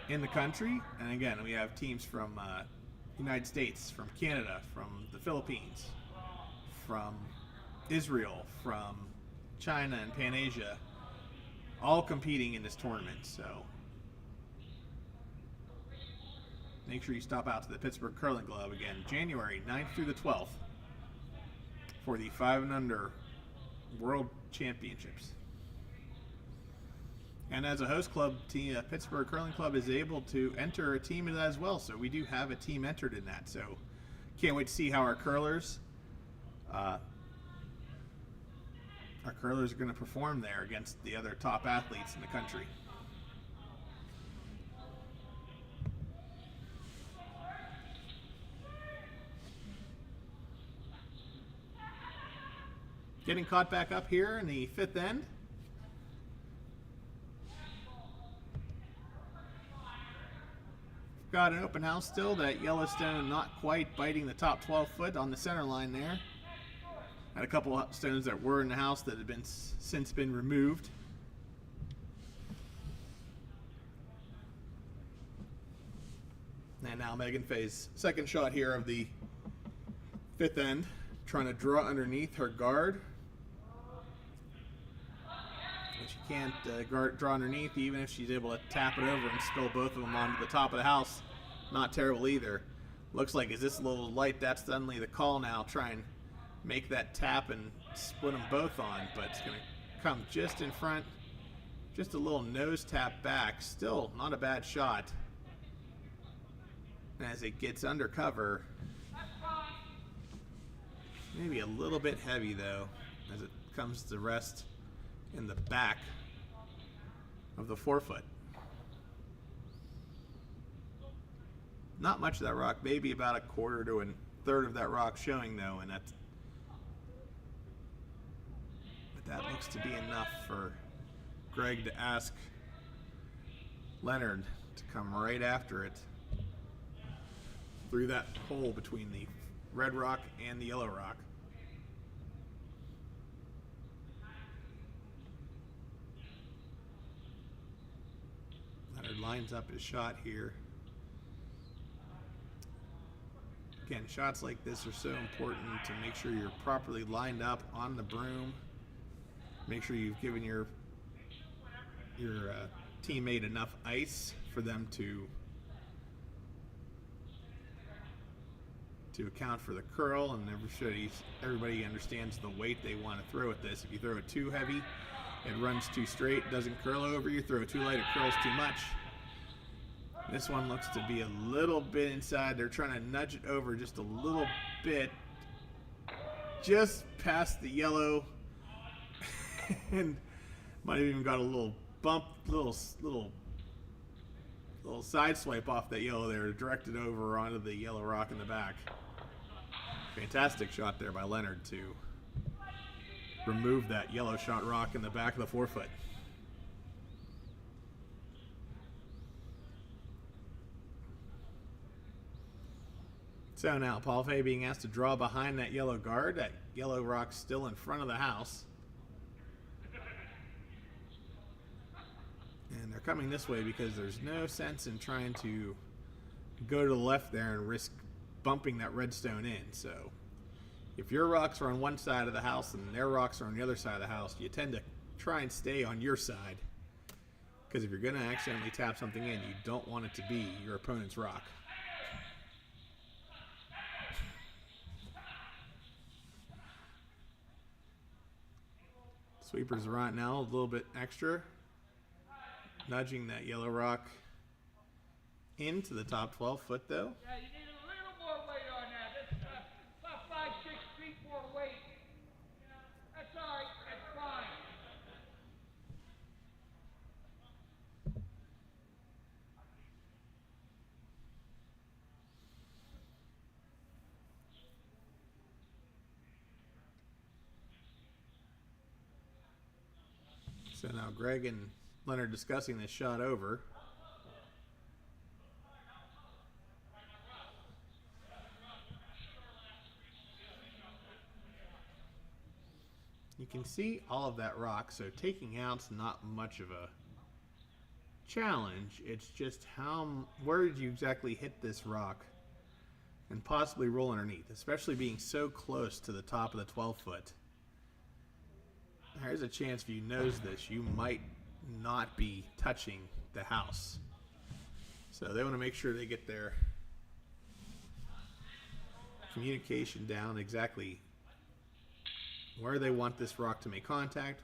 in the country. And again, we have teams from the United States, from Canada, from the Philippines, from Israel, from China and Pan Asia, all competing in this tournament. So make sure you stop out to the Pittsburgh Curling Club again, January 9th through the 12th for the 5 and Under World Championships. And as a host club, Pittsburgh Curling Club is able to enter a team in that as well. So we do have a team entered in that. So can't wait to see how our curlers are going to perform there against the other top athletes in the country. Getting caught back up here in the fifth end. Got an open house still. That Yellowstone not quite biting the top 12 foot on the center line there. Had a couple of stones that were in the house that have since been removed. And now Megan Fay's second shot here of the fifth end, trying to draw underneath her guard. But she can't draw underneath, even if she's able to tap it over and spill both of them onto the top of the house. Not terrible either. Looks like is this little light, that's suddenly the call now. Try and make that tap and split them both on, but it's going to come just in front. Just a little nose tap back. Still not a bad shot. As it gets under cover, maybe a little bit heavy though, as it comes to rest in the back of the forefoot. Not much of that rock, maybe about a quarter to a third of that rock showing though, and that's, but that looks to be enough for Greg to ask Leonard to come right after it through that hole between the red rock and the yellow rock. Leonard lines up his shot here. Again, shots like this are so important to make sure you're properly lined up on the broom. Make sure you've given your teammate enough ice for them to account for the curl, and everybody understands the weight they want to throw at this. If you throw it too heavy, it runs too straight, doesn't curl over. You throw it too light, it curls too much. This one looks to be a little bit inside. They're trying to nudge it over just a little bit, just past the yellow, and might have even got a little bump, little side swipe off that yellow there, directed over onto the yellow rock in the back. Fantastic shot there by Leonard to remove that yellow shot rock in the back of the forefoot. So now Paul Fay being asked to draw behind that yellow guard. That yellow rock's still in front of the house. And they're coming this way because there's no sense in trying to go to the left there and risk bumping that redstone in. So if your rocks are on one side of the house and their rocks are on the other side of the house, you tend to try and stay on your side, because if you're going to accidentally tap something in, you don't want it to be your opponent's rock. Sweepers are on now, a little bit extra, nudging that yellow rock into the top 12 foot though. Yeah, you need a little more weight on that. That's about 5, 6 feet more weight. That's all right. That's fine. So now Greg and Leonard discussing this shot over. You can see all of that rock, so taking out's not much of a challenge. It's just where did you exactly hit this rock and possibly roll underneath, especially being so close to the top of the 12 foot. There's a chance if you nose this, you might not be touching the house. So they want to make sure they get their communication down exactly where they want this rock to make contact,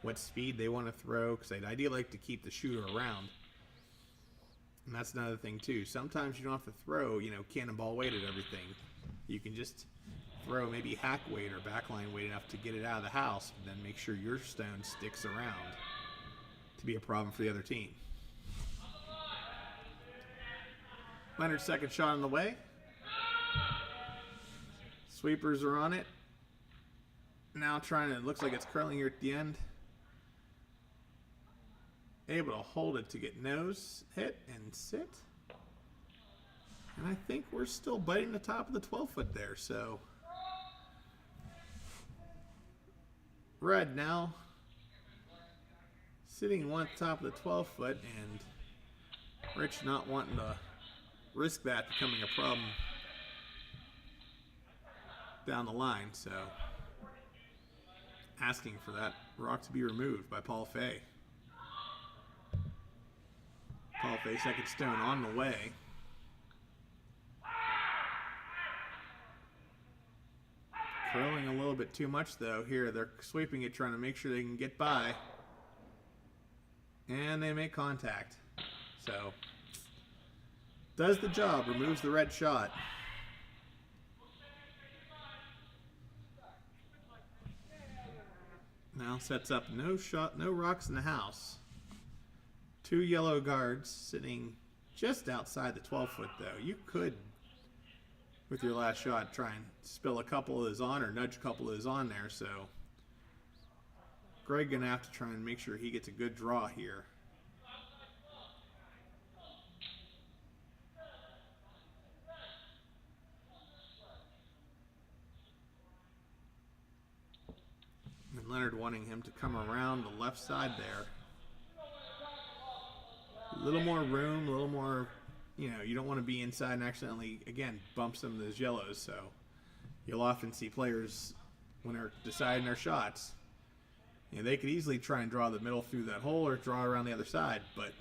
what speed they want to throw, because they'd ideally like to keep the shooter around. And that's another thing too. Sometimes you don't have to throw, cannonball weight at everything. You can just throw maybe hack weight or backline weight enough to get it out of the house, and then make sure your stone sticks around to be a problem for the other team. Leonard's second shot on the way. Sweepers are on it. Now it looks like it's curling here at the end. Able to hold it to get nose hit and sit. And I think we're still biting the top of the 12 foot there, so. Red now sitting one at the top of the 12 foot, and Rich not wanting to risk that becoming a problem down the line, so asking for that rock to be removed by Paul Fay. Paul Fay, second stone on the way. Curling a little bit too much though. Here, they're sweeping it, trying to make sure they can get by. And they make contact. So, does the job, removes the red shot. Now sets up no shot, no rocks in the house. 2 yellow guards sitting just outside the 12-foot though. You could, with your last shot, try and spill a couple of those on or nudge a couple of those on there. So Greg gonna have to try and make sure he gets a good draw here. And Leonard wanting him to come around the left side there. A little more room, a little more, you know, you don't want to be inside and accidentally, again, bump some of those yellows. So you'll often see players, when they're deciding their shots, you know, they could easily try and draw the middle through that hole or draw around the other side. But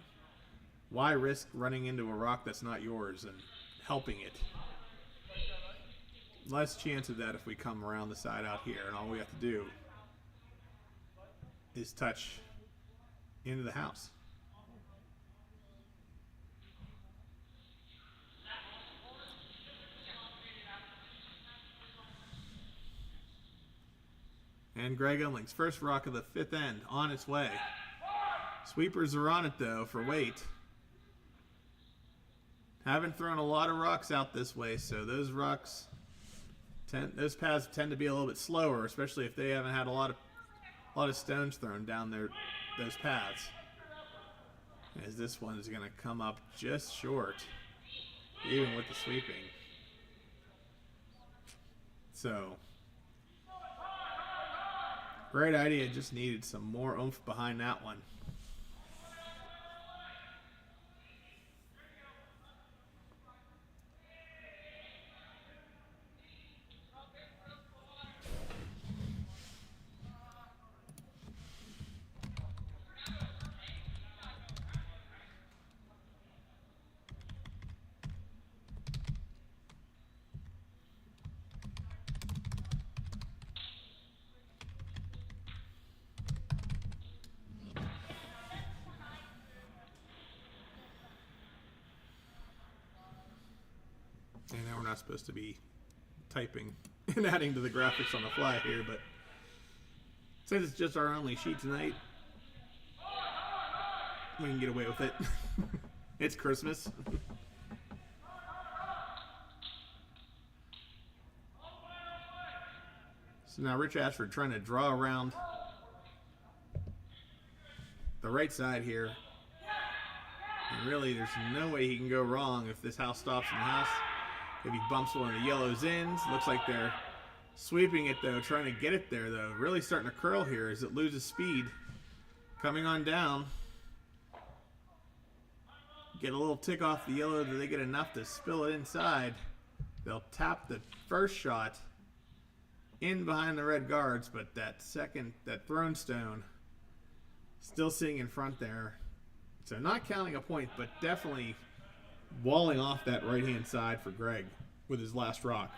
why risk running into a rock that's not yours and helping it? Less chance of that if we come around the side out here, and all we have to do is touch into the house. And Greg Unling's first rock of the 5th end on its way. Sweepers are on it though for weight. Haven't thrown a lot of rocks out this way, so those rocks, those paths tend to be a little bit slower, especially if they haven't had a lot of stones thrown down those paths. As this one is going to come up just short, even with the sweeping. So, great idea, just needed some more oomph behind that one. I know we're not supposed to be typing and adding to the graphics on the fly here, but since it's just our only sheet tonight, we can get away with it. It's Christmas. So now Rich Ashford trying to draw around the right side here. And really, there's no way he can go wrong if this house stops in the house. If he bumps one of the yellows in, looks like they're sweeping it though, trying to get it there though. Really starting to curl here as it loses speed. Coming on down. Get a little tick off the yellow. Do they get enough to spill it inside? They'll tap the first shot in behind the red guards, but that thrown stone still sitting in front there. So not counting a point, but definitely walling off that right-hand side for Greg with his last rock.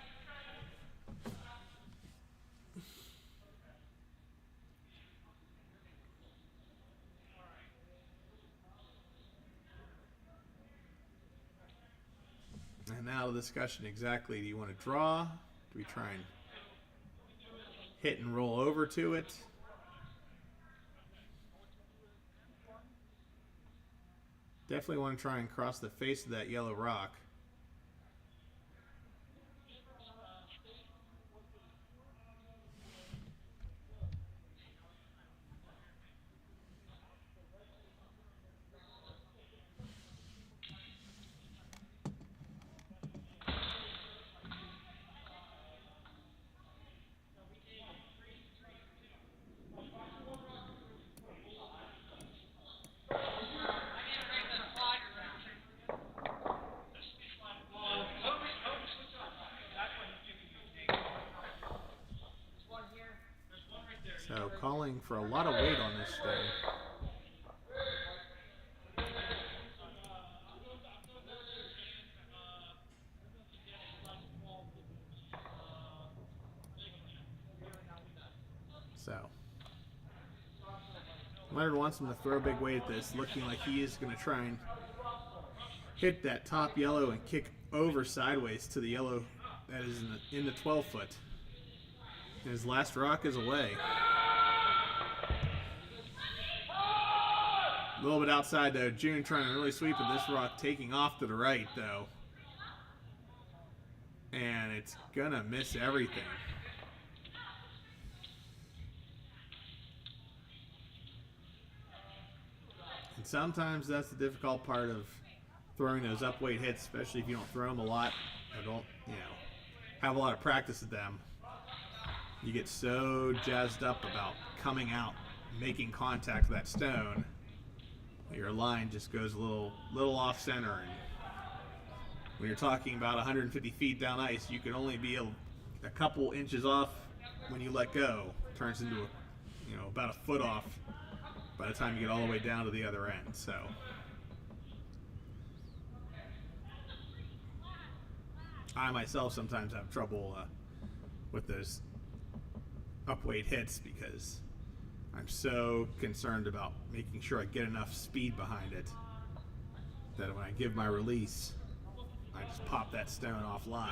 And now the discussion exactly, do you want to draw? Do we try and hit and roll over to it? Definitely want to try and cross the face of that yellow rock. So calling for a lot of weight on this stone. Leonard wants him to throw big weight at this, looking like he is going to try and hit that top yellow and kick over sideways to the yellow that is in the 12 foot. And his last rock is away. A little bit outside though. June trying to really sweep, and this rock taking off to the right though. And it's gonna miss everything. And sometimes that's the difficult part of throwing those up weight hits, especially if you don't throw them a lot or don't, have a lot of practice at them. You get so jazzed up about coming out, making contact with that stone, that your line just goes a little off center. And when you're talking about 150 feet down ice, you can only be a couple inches off when you let go. Turns into about a foot off by the time you get all the way down to the other end. So I myself sometimes have trouble with those upweight hits because I'm so concerned about making sure I get enough speed behind it that when I give my release, I just pop that stone offline.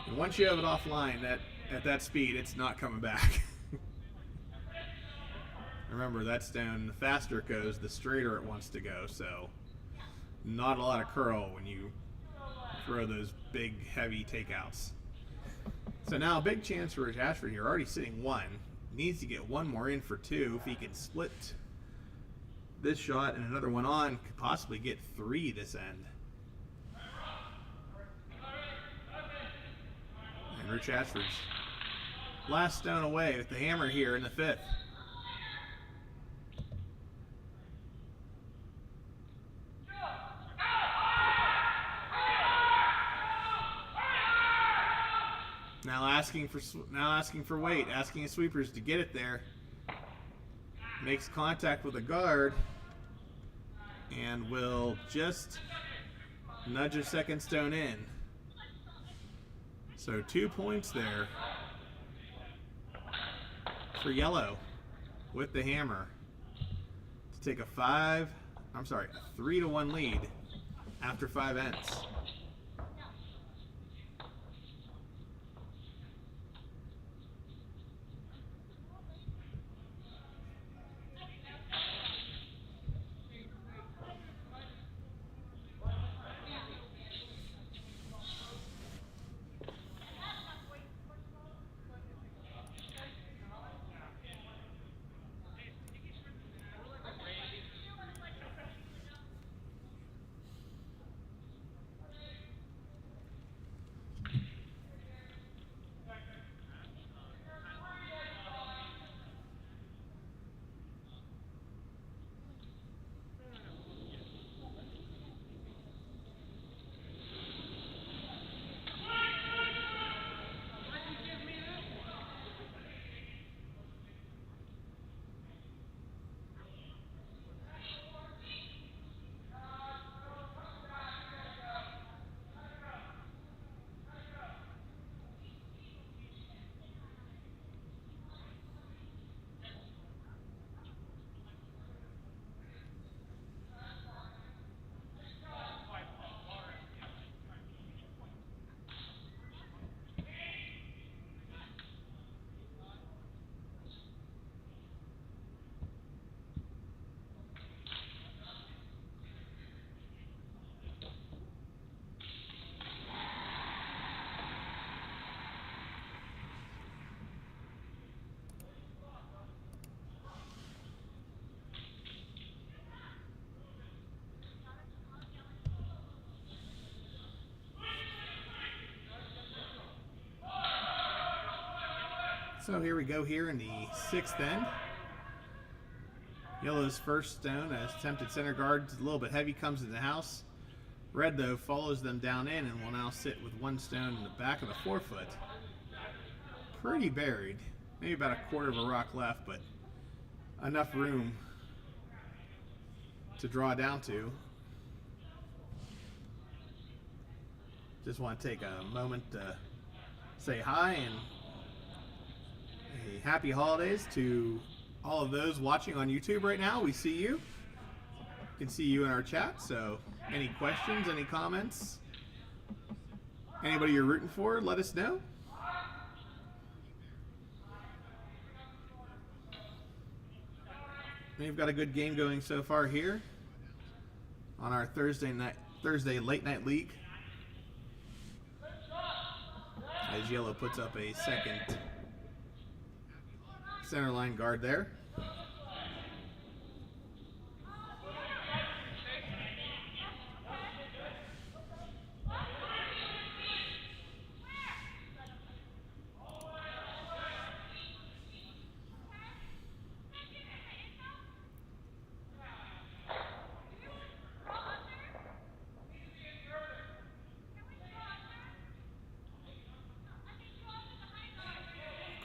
And once you have it offline, at that speed, it's not coming back. Remember, that stone, the faster it goes, the straighter it wants to go. So not a lot of curl when you throw those big, heavy takeouts. So now a big chance for Rich Ashford here, already sitting 1. Needs to get 1 more in for 2. If he can split this shot and another one on, could possibly get 3 this end. And Rich Ashford's last stone away with the hammer here in the 5th. Now asking for weight, asking his sweepers to get it there. Makes contact with a guard and will just nudge a second stone in. So 2 points there for yellow with the hammer to take a 3-1 lead after 5 ends. So here we go here in the 6th end. Yellow's first stone, as attempted center guard, a little bit heavy, comes in the house. Red, though, follows them down in and will now sit with 1 stone in the back of the 4 foot. Pretty buried. Maybe about a quarter of a rock left, but enough room to draw down to. Just want to take a moment to say hi and a happy holidays to all of those watching on YouTube right now, we see you. We can see you in our chat, so any questions, any comments, anybody you're rooting for, let us know. We've got a good game going so far here on our Thursday late night league. As Yellow puts up a second center line guard there.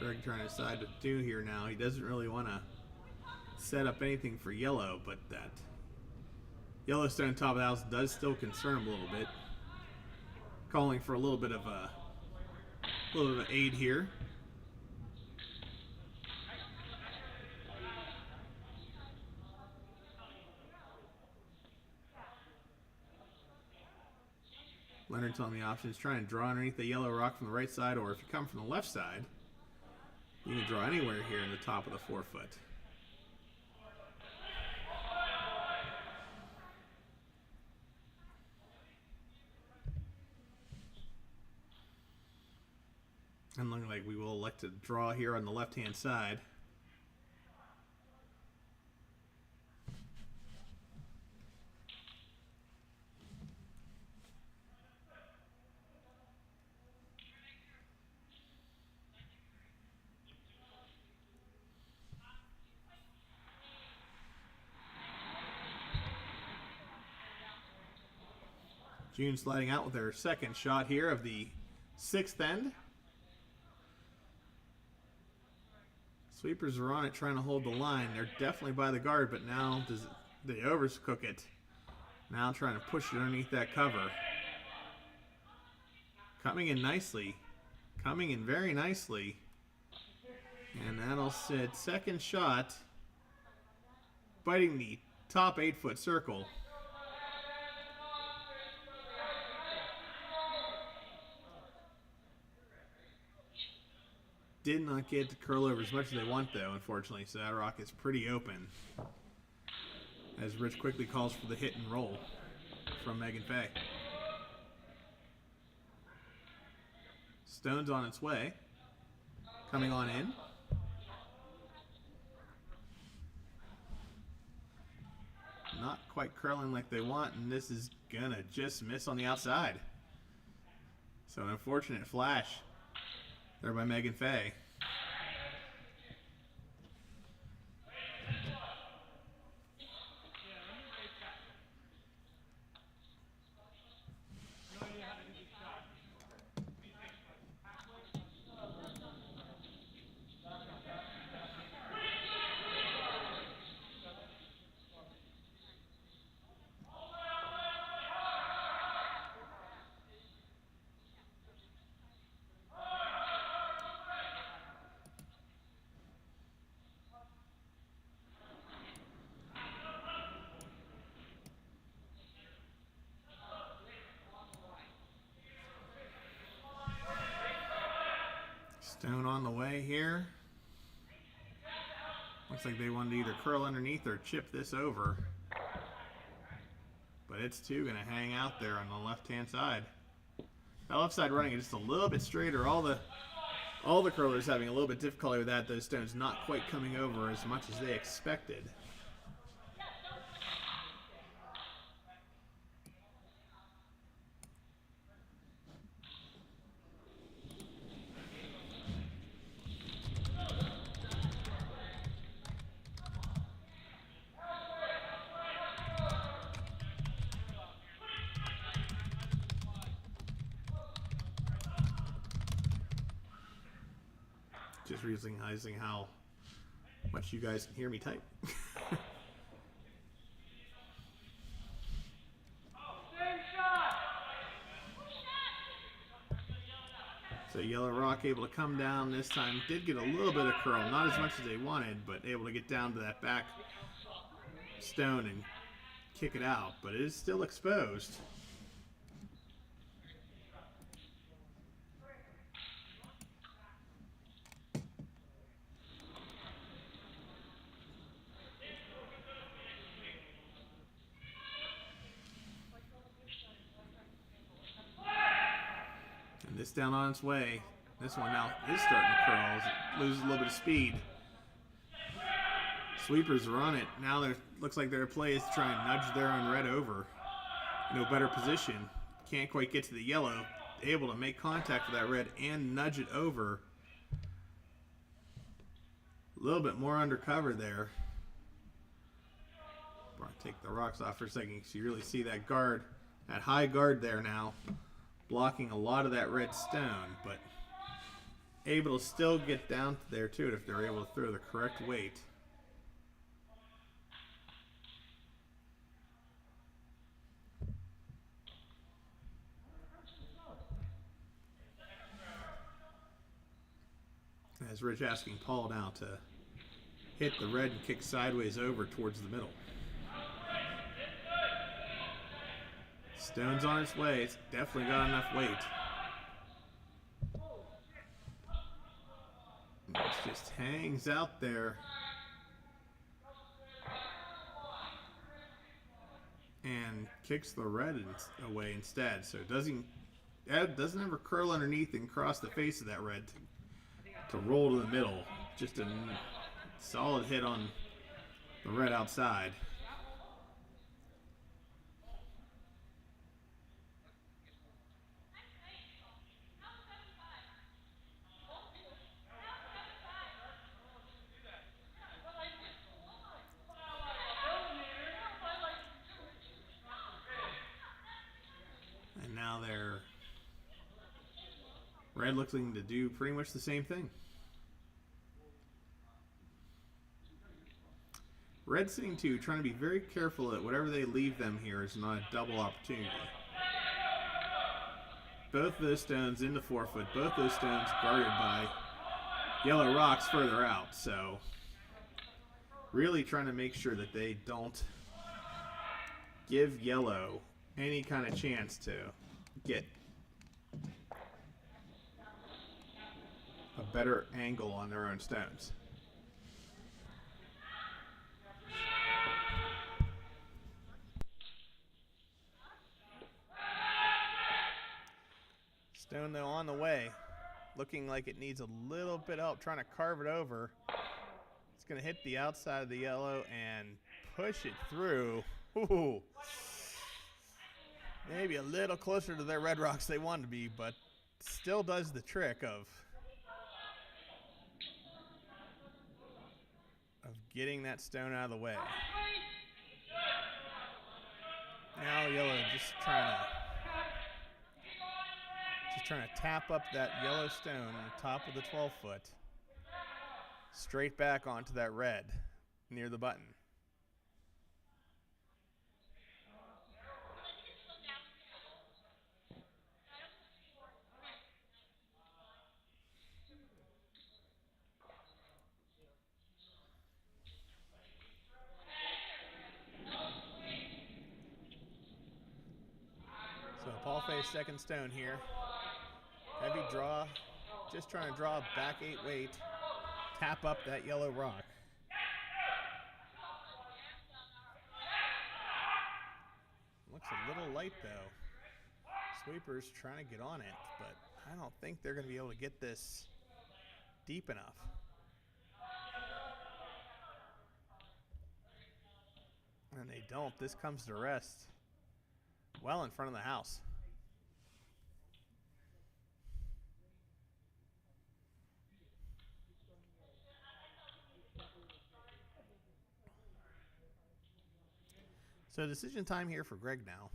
Greg trying to decide what to do here now. He doesn't really want to set up anything for Yellow, but that Yellowstone top of the house does still concern him a little bit. Calling for a little bit of aid here. Leonard's on the options, trying to draw underneath the yellow rock from the right side, or if you come from the left side, you can draw anywhere here in the top of the 4 foot. And looking like we will elect to draw here on the left-hand side. June sliding out with her second shot here of the 6th end. Sweepers are on it trying to hold the line. They're definitely by the guard, but now does they overcook it. Now trying to push it underneath that cover. Coming in nicely. Coming in very nicely. And that'll sit. Second shot. Biting the top 8 foot circle. Did not get to curl over as much as they want, though, unfortunately, so that rock is pretty open. As Rich quickly calls for the hit and roll from Megan Fay. Stone's on its way. Coming on in. Not quite curling like they want, and this is gonna just miss on the outside. So an unfortunate flash there by Megan Fay. Stone on the way here. Looks like they wanted to either curl underneath or chip this over. But it's too going to hang out there on the left-hand side. That left side running it just a little bit straighter. All the curlers having a little bit difficulty with that. Those stones not quite coming over as much as they expected. Just realizing how much you guys can hear me type. So Yellow Rock able to come down this time. Did get a little bit of curl, not as much as they wanted, but able to get down to that back stone and kick it out. But it is still exposed. And this down on its way. This one now is starting to curl. It loses a little bit of speed. Sweepers are on it. Now there looks like their play is to try and nudge their own red over. No better position. Can't quite get to the yellow. Able to make contact with that red and nudge it over. A little bit more undercover there. Take the rocks off for a second so you really see that guard, that high guard there now, blocking a lot of that red stone, but able to still get down there to it if they're able to throw the correct weight. As Rich asking Paul now to hit the red and kick sideways over towards the middle. Stone's on its way. It's definitely got enough weight. It just hangs out there. And kicks the red away instead. So it doesn't ever curl underneath and cross the face of that red to roll to the middle. Just a solid hit on the red outside. And now they're red looking to do pretty much the same thing. Red sitting two, trying to be very careful that whatever they leave them here is not a double opportunity. Both those stones in the 4-foot, both those stones guarded by yellow rocks further out. So really trying to make sure that they don't give yellow any kind of chance to get a better angle on their own stones. Stone though on the way, looking like it needs a little bit of help trying to carve it over. It's going to hit the outside of the yellow and push it through. Ooh. Maybe a little closer to their red rocks they want to be, but still does the trick of getting that stone out of the way. Now yellow just trying to tap up that yellow stone on the top of the 12-foot straight back onto that red near the button. So Paul faced second stone here. Heavy draw, just trying to draw back 8 weight, tap up that yellow rock. Looks a little light though. Sweeper's trying to get on it, but I don't think they're going to be able to get this deep enough. And they don't. This comes to rest well in front of the house. So decision time here for Greg now.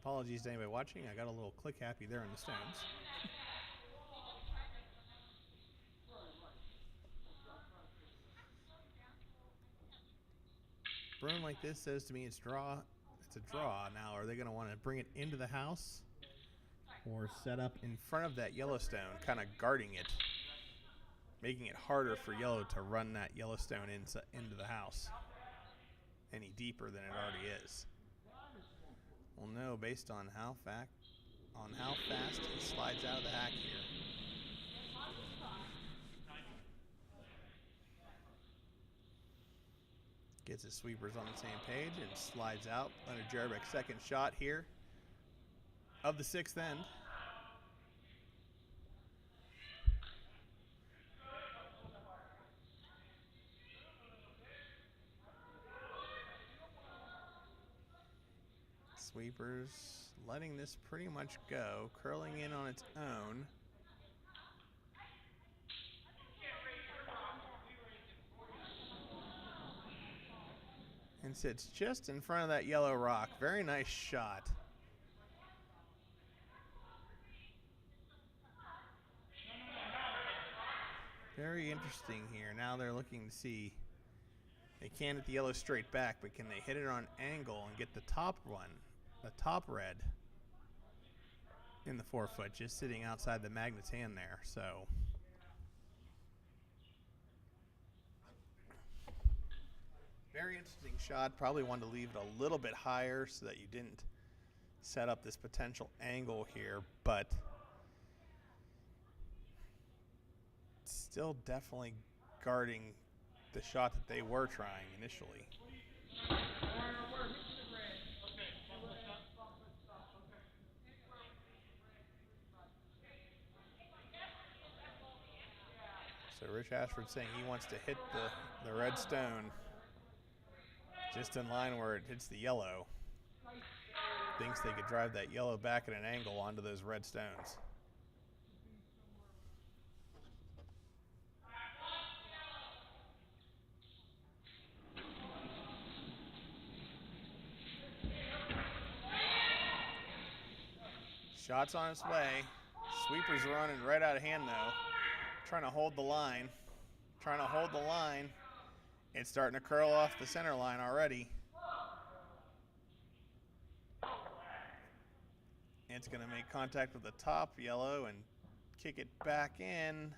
apologies to anybody watching. I got a little click happy there on the stones. Broom like this says to me it's draw. It's a draw. Now, are they going to want to bring it into the house or set up in front of that Yellowstone, kind of guarding it, making it harder for yellow to run that Yellowstone into the house any deeper than it already is? We'll know based on how fast he slides out of the hack here. Gets his sweepers on the same page and slides out. Leonard Jarbeck's second shot here of the sixth end. Sweepers letting this pretty much go, curling in on its own. And sits just in front of that yellow rock. Very nice shot. Very interesting here. Now they're looking to see. They can't hit the yellow straight back, but can they hit it on an angle and get the top one, the top red, in the 4-foot, just sitting outside the magnet's hand there. So very interesting shot. Probably wanted to leave it a little bit higher so that you didn't set up this potential angle here, but still definitely guarding the shot that they were trying initially. So Rich Ashford saying he wants to hit the red stone just in line where it hits the yellow. Thinks they could drive that yellow back at an angle onto those red stones. Shot's on its way. Sweeper's running right out of hand though. Trying to hold the line. Trying to hold the line. It's starting to curl off the center line already. It's going to make contact with the top yellow and kick it back in.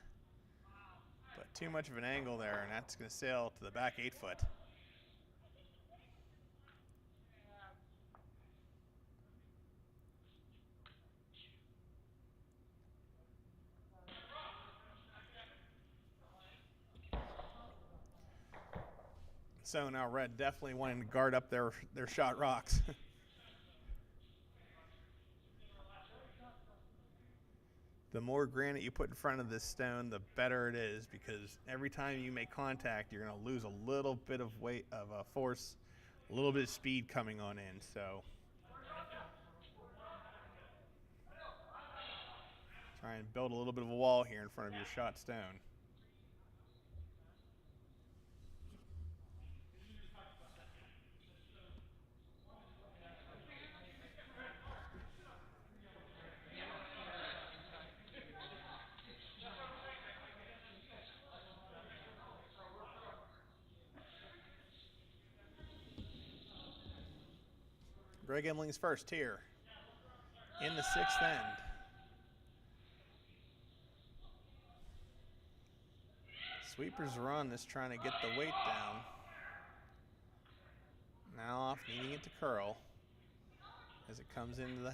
But too much of an angle there, and that's going to sail to the back 8-foot. So now red definitely wanting to guard up their shot rocks. The more granite you put in front of this stone, the better it is, because every time you make contact, you're going to lose a little bit of weight, of force, a little bit of speed coming on in. So try and build a little bit of a wall here in front of your shot stone. Greg Emling's first here in the 6th end. Sweepers are on this, trying to get the weight down. Now off, needing it to curl as it comes into the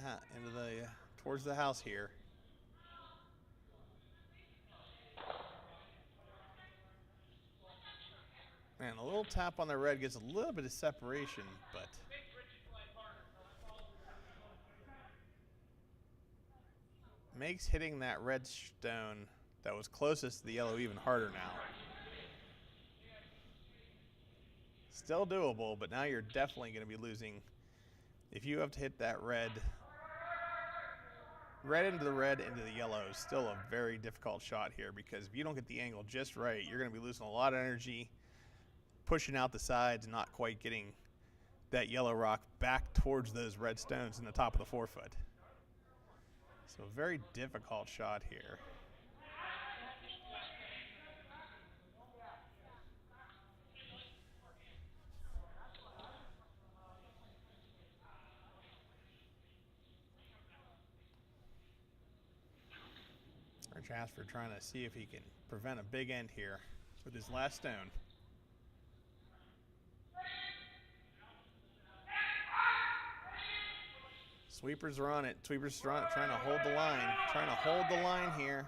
towards the house here. Man, a little tap on the red gives a little bit of separation, but makes hitting that red stone that was closest to the yellow even harder now. Still doable, but now you're definitely going to be losing. If you have to hit that red into the yellow is still a very difficult shot here, because if you don't get the angle just right, you're going to be losing a lot of energy, pushing out the sides, not quite getting that yellow rock back towards those red stones in the top of the 4-foot. So a very difficult shot here. Rich Ashford trying to see if he can prevent a big end here with his last stone. Sweepers are on it. Sweepers are on it, trying to hold the line. Trying to hold the line here.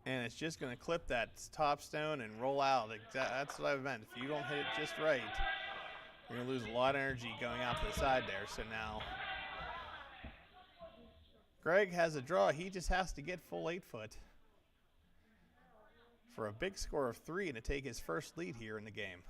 And it's just going to clip that top stone and roll out. That's what I meant. If you don't hit it just right, you're going to lose a lot of energy going out to the side there. So now Greg has a draw. He just has to get full 8-foot for a big score of 3 and to take his first lead here in the game.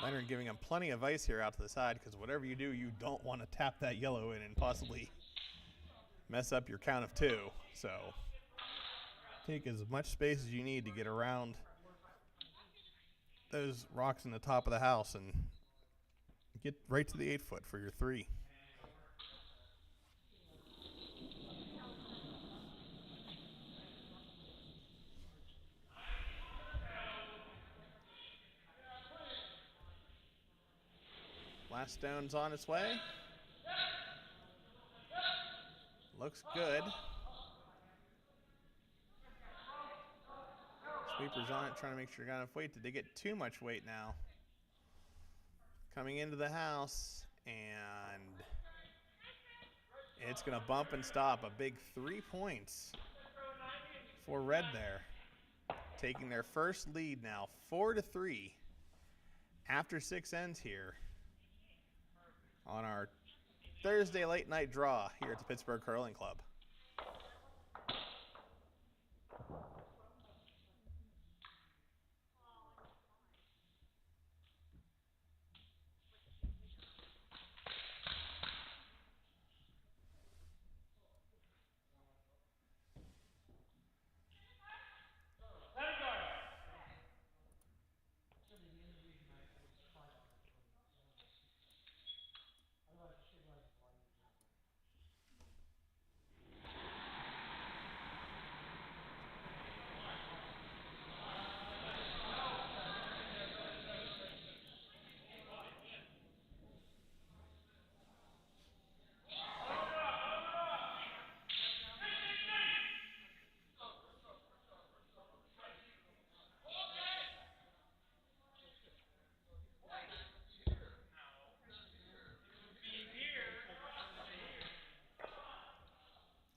Leonard giving him plenty of ice here out to the side because whatever you do, you don't want to tap that yellow in and possibly mess up your count of 2. So take as much space as you need to get around those rocks in the top of the house and get right to the 8-foot for your 3. Last stone's on its way. Looks good. Sweeper's on it, trying to make sure you got enough weight. Did they get too much weight now? Coming into the house, and it's going to bump and stop. A big 3 points for red there. Taking their first lead now, 4-3 after 6 ends here on our Thursday late night draw here at the Pittsburgh Curling Club.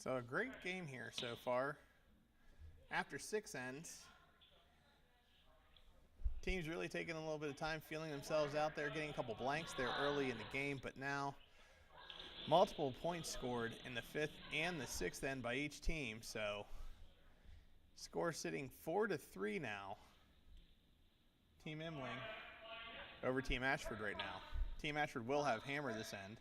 So a great game here so far. After 6 ends, teams really taking a little bit of time feeling themselves out there, getting a couple blanks there early in the game, but now multiple points scored in the 5th and the 6th end by each team. So score sitting 4-3 now. Team Imling over Team Ashford right now. Team Ashford will have hammer this end.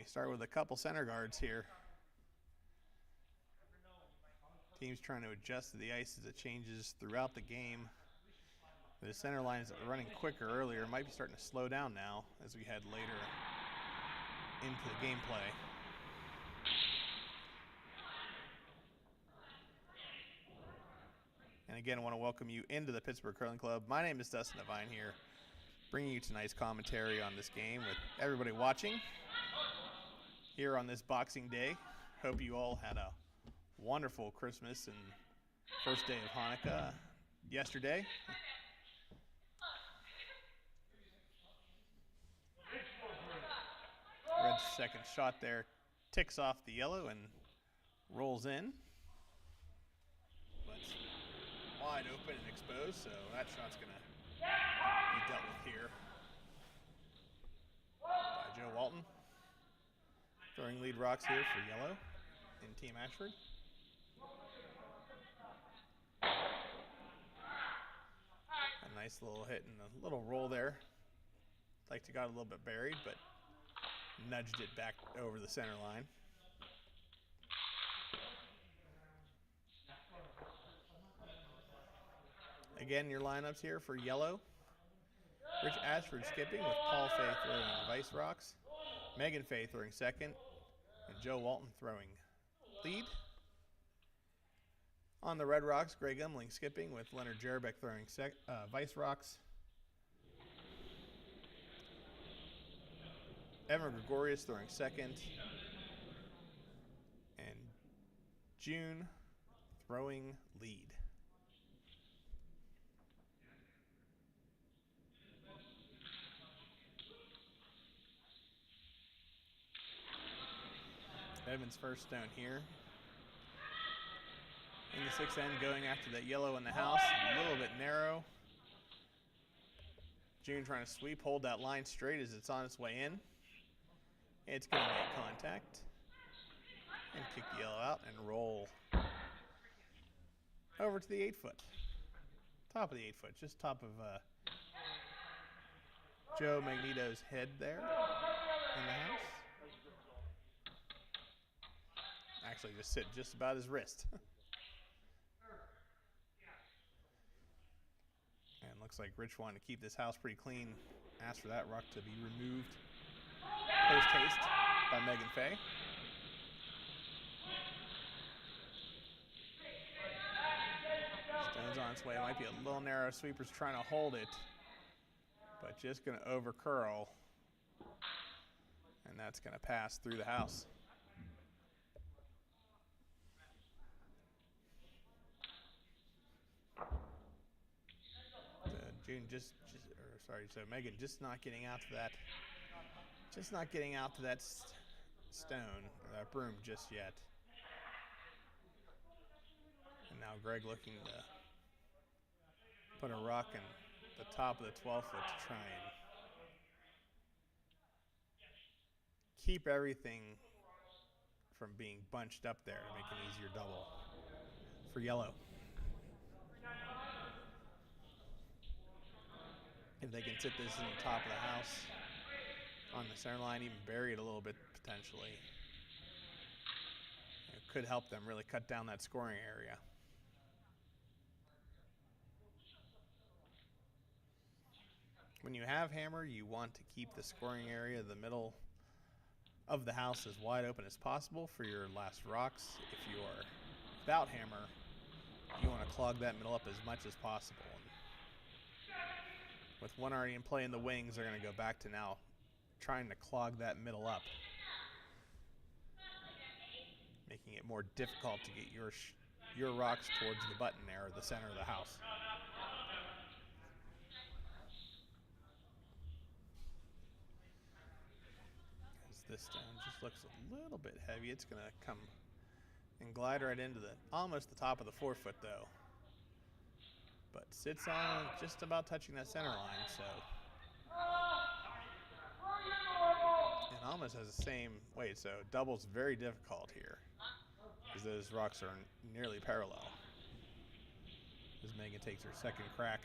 Start with a couple center guards here. Teams trying to adjust to the ice as it changes throughout the game. The center lines that were running quicker earlier might be starting to slow down now as we head later into the gameplay. And again, I want to welcome you into the Pittsburgh Curling Club. My name is Dustin Devine here, bringing you tonight's commentary on this game with everybody watching here on this Boxing Day. Hope you all had a wonderful Christmas and first day of Hanukkah yesterday. Red's second shot there ticks off the yellow and rolls in. But wide open and exposed, so that shot's going to be dealt with here by Joe Walton. Throwing lead rocks here for yellow in Team Ashford. A nice little hit and a little roll there. Like to got a little bit buried, but nudged it back over the center line. Again, your lineups here for yellow. Rich Ashford skipping with Paul Fay throwing vice rocks. Megan Fay throwing second. And Joe Walton throwing lead. On the red rocks, Greg Umling skipping with Leonard Jerbeck throwing vice rocks. Evan Gregorius throwing second. And June throwing lead. Evans' first stone here. In the 6th end, going after that yellow in the house. A little bit narrow. June trying to sweep, hold that line straight as it's on its way in. It's going to make contact. And kick the yellow out and roll. Over to the 8-foot. Top of the 8-foot, just top of Joe Magneto's head there in the house. Actually, just sit just about his wrist. And looks like Rich wanted to keep this house pretty clean. Asked for that rock to be removed post-haste by Megan Fay. Stone's on its way. It might be a little narrow. Sweeper's trying to hold it, but just going to over curl. And that's going to pass through the house. So Megan just not getting out to that, stone or that broom just yet. And now Greg looking to put a rock in the top of the 12-foot to try and keep everything from being bunched up there to make an easier double for yellow. If they can sit this in the top of the house on the center line, even bury it a little bit potentially, it could help them really cut down that scoring area. When you have hammer, you want to keep the scoring area, the middle of the house, as wide open as possible for your last rocks. If you are without hammer, you want to clog that middle up as much as possible. With one already in play in the wings, they're going to go back to now trying to clog that middle up, making it more difficult to get your rocks towards the button there, or the center of the house. As this stone just looks a little bit heavy, it's going to come and glide right into almost the top of the 4-foot though. But sits on just about touching that center line, so. And almost has the same weight, so double's very difficult here, because those rocks are nearly parallel. As Megan takes her second crack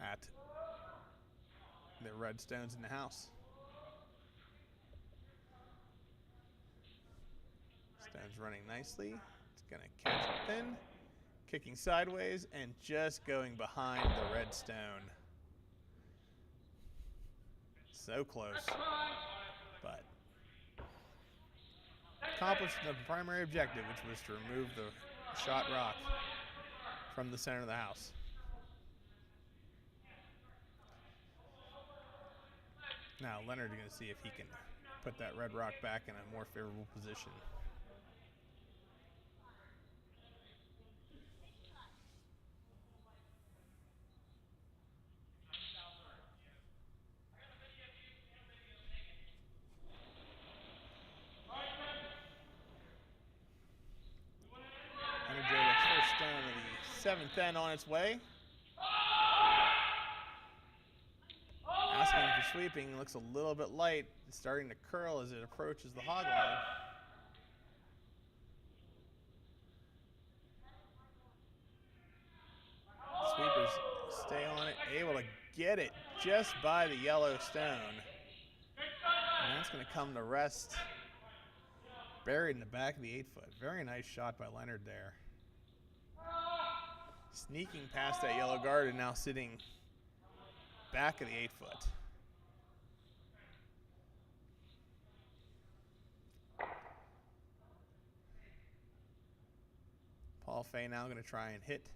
at the red stones in the house. Stone's running nicely. It's going to catch it thin. Kicking sideways and just going behind the red stone. So close, but accomplished the primary objective, which was to remove the shot rock from the center of the house. Now Leonard is going to see if he can put that red rock back in a more favorable position. seventh end on its way. Asking for sweeping, looks a little bit light. It's starting to curl as it approaches the hog line. Sweepers stay on it, able to get it just by the yellow stone. And that's going to come to rest, buried in the back of the 8-foot. Very nice shot by Leonard there. Sneaking past that yellow guard and now sitting back of the 8-foot. Paul Fay now going to try and hit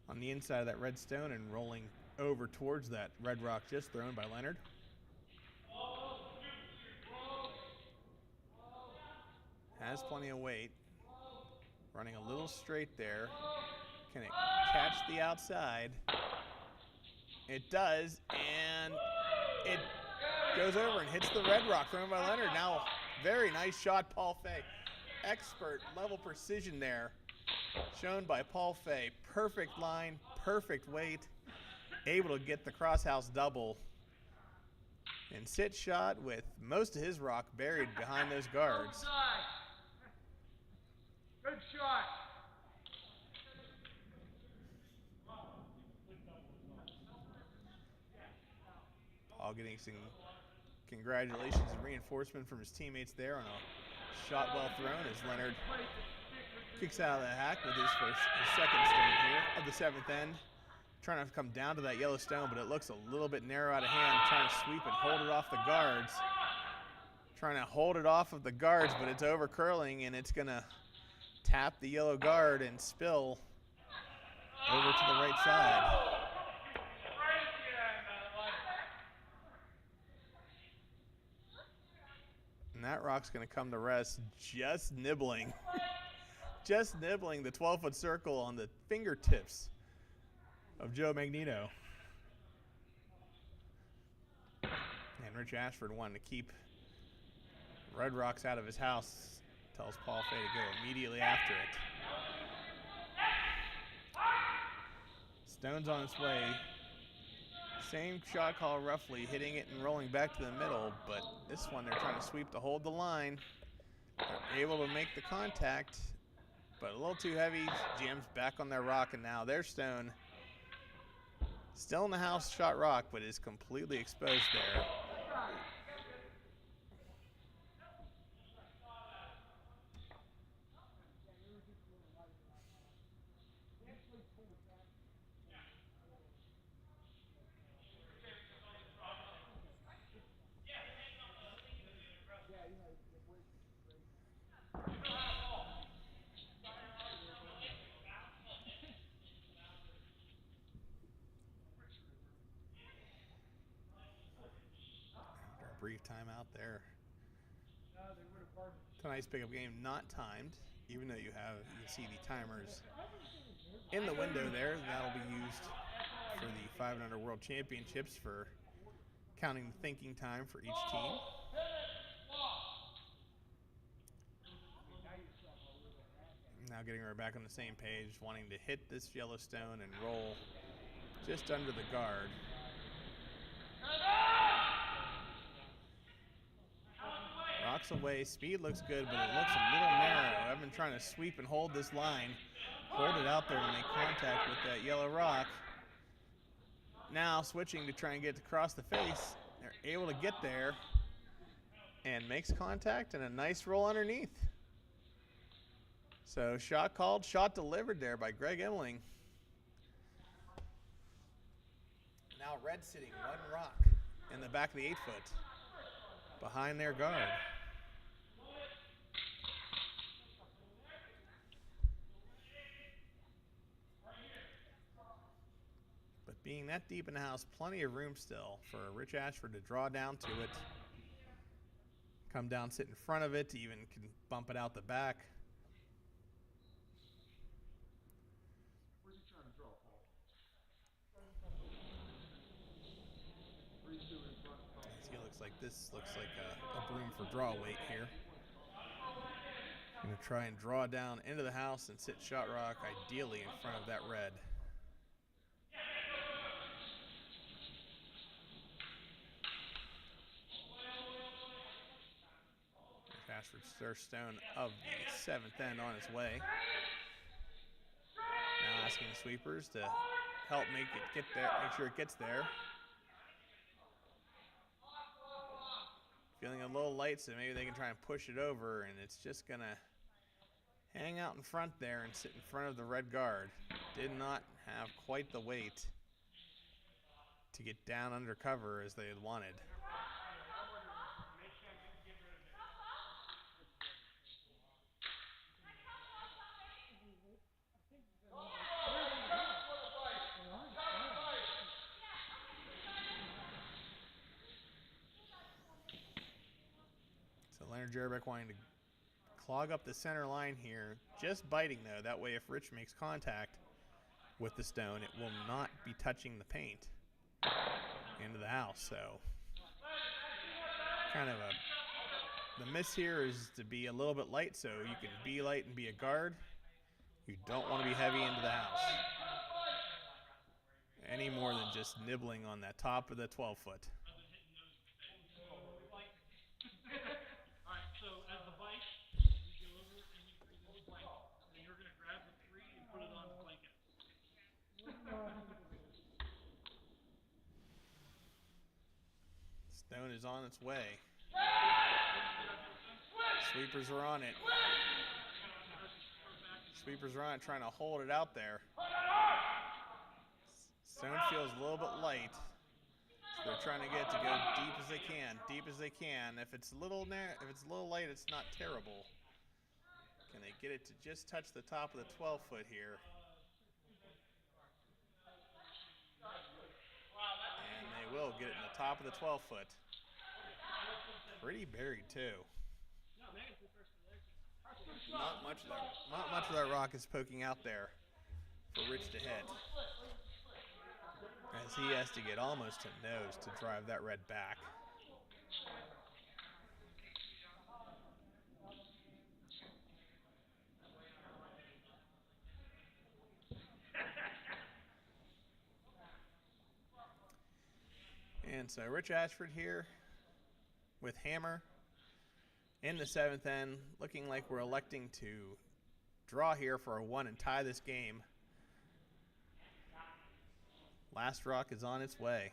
on the inside of that red stone and rolling over towards that red rock just thrown by Leonard. Has plenty of weight. Running a little straight there. Can it catch the outside? It does, and it goes over and hits the red rock thrown by Leonard. Now, very nice shot, Paul Fay. Expert level precision there, shown by Paul Fay. Perfect line, perfect weight, able to get the crosshouse double. And sit shot with most of his rock buried behind those guards. Good shot. Paul getting some congratulations and reinforcement from his teammates there on a shot well thrown as Leonard kicks out of the hack with his second stone here of the 7th end. Trying to come down to that yellow stone, but it looks a little bit narrow out of hand. Trying to sweep and hold it off the guards. Trying to hold it off of the guards, but it's over curling, and it's going to tap the yellow guard and spill over to the right side. And that rock's going to come to rest just nibbling. Just nibbling the 12-foot circle on the fingertips of Joe Magneto. And Rich Ashford wanted to keep red rocks out of his house. Tells Paul Fay to go immediately after it. Stone's on its way. Same shot call roughly, hitting it and rolling back to the middle, but this one they're trying to sweep to hold the line. They're able to make the contact, but a little too heavy. Jams back on their rock, and now their stone still in the house shot rock, but is completely exposed there. Brief timeout there. Tonight's pickup game not timed, even though you can see the timers in the window there. That'll be used for the 5 and Under World Championships for counting the thinking time for each team. Now getting her back on the same page, wanting to hit this yellow stone and roll just under the guard. Rocks away, speed looks good, but it looks a little narrow. I've been trying to sweep and hold this line, hold it out there and make contact with that yellow rock. Now switching to try and get across the face. They're able to get there and makes contact and a nice roll underneath. So shot called, shot delivered there by Greg Emmeling. Now red sitting one rock in the back of the 8-foot behind their guard. But being that deep in the house, plenty of room still for Rich Ashford to draw down to it. Come down, sit in front of it, even can bump it out the back. Where's he trying to draw, Paul? He looks like this looks like a broom for draw weight here. Gonna try and draw down into the house and sit shot rock, ideally in front of that red. Ashford Stone of the 7th end on his way. Now asking the sweepers to help make sure it gets there. Feeling a little light, so maybe they can try and push it over, and it's just gonna hang out in front there and sit in front of the red guard. Did not have quite the weight to get down under cover as they had wanted. So Leonard Jerbeck wanting to clog up the center line here. Just biting, though. That way, if Rich makes contact with the stone, it will not be touching the paint into the house. So kind of the miss here is to be a little bit light, so you can be light and be a guard. You don't want to be heavy into the house any more than just nibbling on that top of the 12-foot. Stone is on its way. Sweepers are on it. Sweepers are on it, trying to hold it out there. Stone feels a little bit light, so they're trying to get it to go deep as they can. Deep as they can. If it's a little light, it's not terrible. Can they get it to just touch the top of the 12-foot here? And they will get it in the top of the 12-foot. Pretty buried, too. Not much of that rock is poking out there for Rich to hit, as he has to get almost to nose to drive that red back. And so Rich Ashford here with hammer in the 7th end, looking like we're electing to draw here for a 1 and tie this game. Last rock is on its way.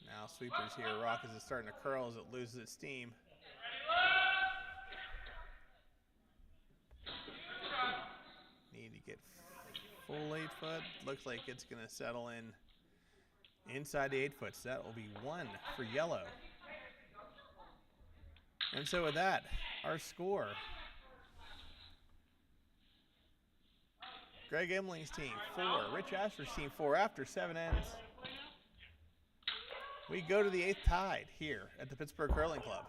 Now sweepers here. Rock is starting to curl as it loses its steam. Need to get full 8-foot. Looks like it's going to settle in inside the 8-foot. So that will be 1 for yellow. And so with that, our score. Greg Emling's team 4. Rich Ashford's team 4 after 7 ends. We go to the 8th tide here at the Pittsburgh Curling Club.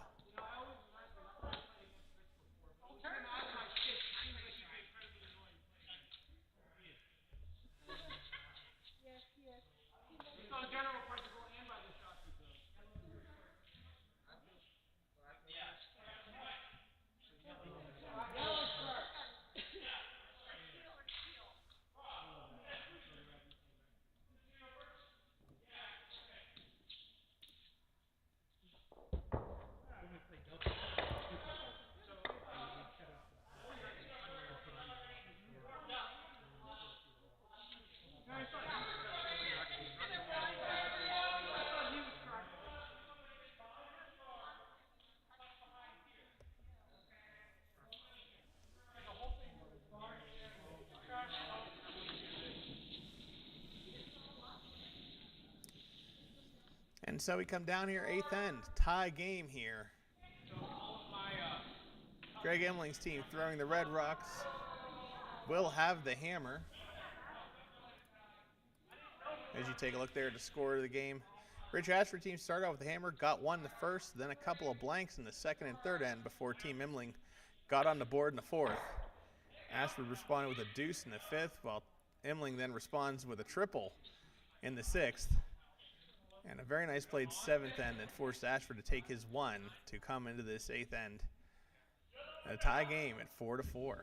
And so we come down here, 8th end, tie game here. Greg Emling's team throwing the red rocks will have the hammer. As you take a look there at the score of the game, Rich Ashford team started off with the hammer, got 1 in the first, then a couple of blanks in the 2nd and 3rd end before Team Emling got on the board in the 4th. Ashford responded with a deuce in the 5th, while Emling then responds with a triple in the 6th. And a very nice played 7th end that forced Ashford to take his 1 to come into this 8th end. A tie game at 4-4.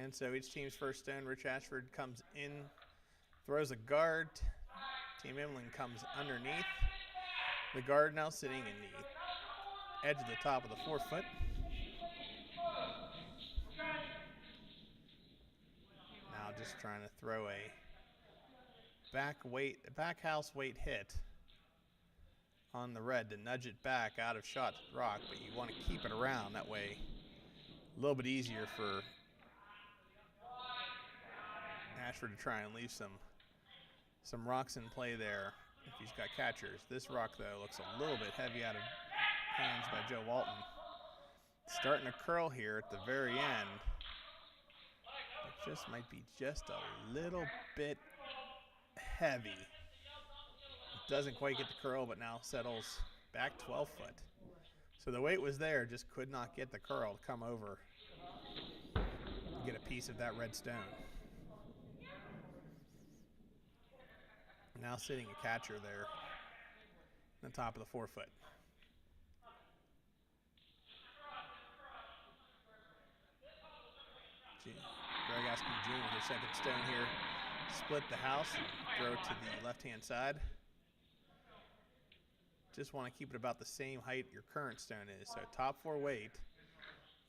And so each team's first stone, Rich Ashford comes in, throws a guard. Team Emling comes underneath. The guard now sitting in the edge of the top of the 4 foot. Now just trying to throw a back house weight hit on the red to nudge it back out of shot rock, but you want to keep it around that way. A little bit easier for Ashford to try and leave some rocks in play there if he's got catchers. This rock, though, looks a little bit heavy out of hands by Joe Walton. Starting to curl here at the very end. It just might be just a little bit heavy. It doesn't quite get the curl, but now settles back 12 foot. So the weight was there, just could not get the curl to come over and get a piece of that red stone. Now sitting a catcher there on the top of the 4 foot. Greg Askin Jr. with their second stone here. Split the house and throw to the left-hand side. Just want to keep it about the same height your current stone is. So top 4 weight.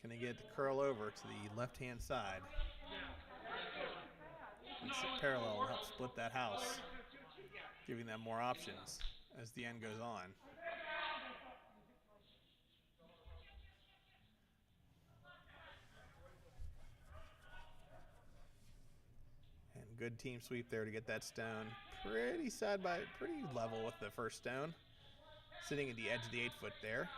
Can they get the curl over to the left-hand side? And sit parallel will help split that house, giving them more options as the end goes on. And good team sweep there to get that stone pretty level with the first stone. Sitting at the edge of the 8 foot there.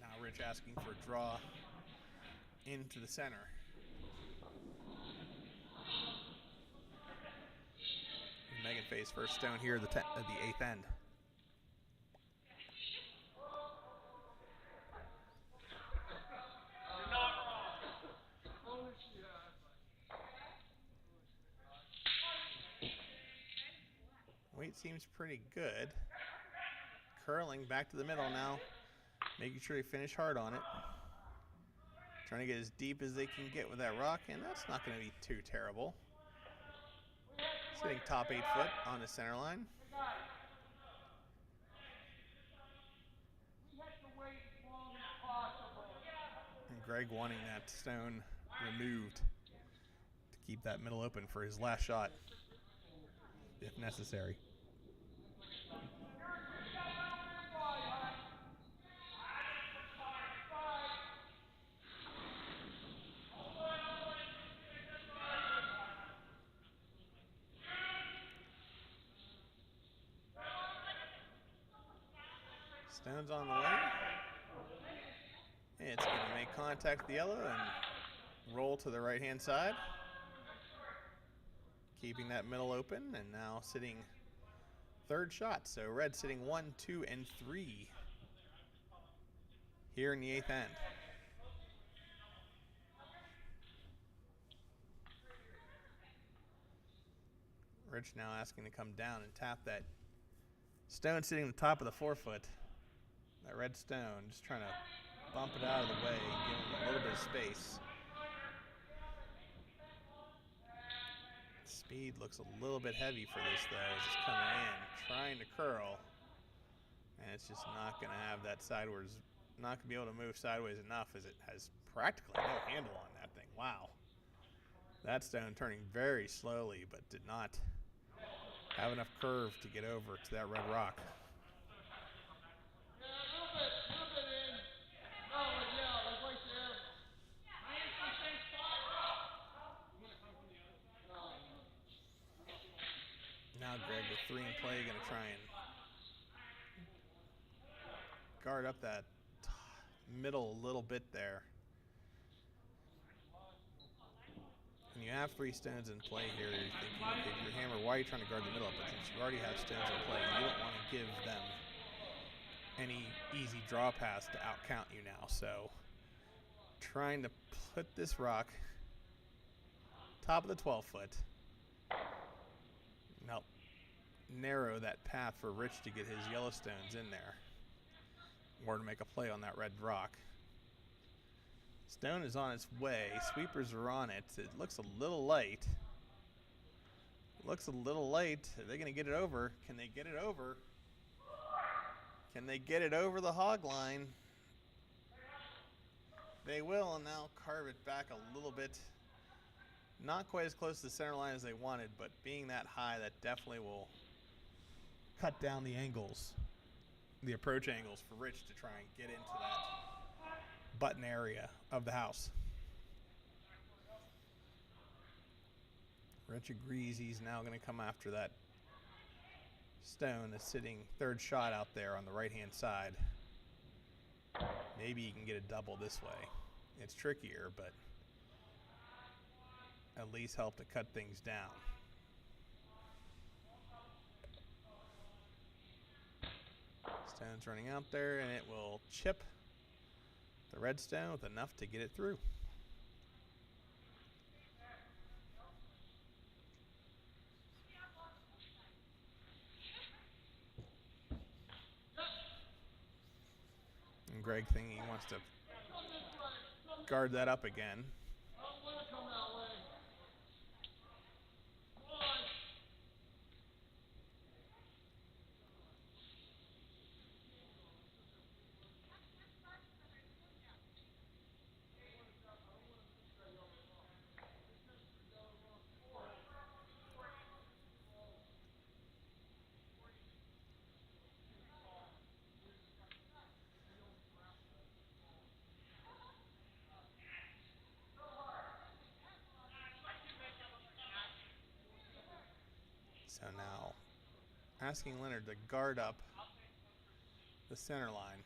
Now Rich asking for a draw into the center. Megan Fay's first stone here at the 8th end. Weight seems pretty good. Curling back to the middle now. Making sure they finish hard on it. Trying to get as deep as they can get with that rock, and that's not going to be too terrible. Sitting top 8 foot on the center line. And Greg wanting that stone removed to keep that middle open for his last shot, if necessary. Stone's on the way. It's going to make contact with the yellow and roll to the right-hand side. Keeping that middle open, and now sitting third shot. So red sitting 1, 2, and 3 here in the 8th end. Rich now asking to come down and tap that stone sitting at the top of the 4 foot. That red stone, just trying to bump it out of the way and give him a little bit of space. Speed looks a little bit heavy for this though, as it's coming in, trying to curl. And it's just not going to have that sideways, not going to be able to move sideways enough as it has practically no handle on that thing. Wow. That stone turning very slowly, but did not have enough curve to get over to that red rock. Yeah, a little bit in. Oh, yeah, 3 in play, going to try and guard up that middle little bit there. And you have 3 stones in play here. You're thinking, okay, if you're Hammer, why are you trying to guard the middle? But since you already have stones in play, you don't want to give them any easy draw pass to outcount you now. So trying to put this rock top of the 12-foot. Now narrow that path for Rich to get his yellow stones in there, or to make a play on that red rock. Stone is on its way. Sweepers are on it. It looks a little light. Looks a little late. Are they going to get it over? Can they get it over? Can they get it over the hog line? They will, and now carve it back a little bit. Not quite as close to the center line as they wanted, but being that high, that definitely will cut down the angles, the approach angles for Rich to try and get into that button area of the house. Rich agrees he's now going to come after that stone that's sitting third shot out there on the right-hand side. Maybe he can get a double this way. It's trickier, but at least help to cut things down. Stone's running out there, and it will chip the red stone with enough to get it through. And Greg thinking he wants to guard that up again. So now, asking Leonard to guard up the center line.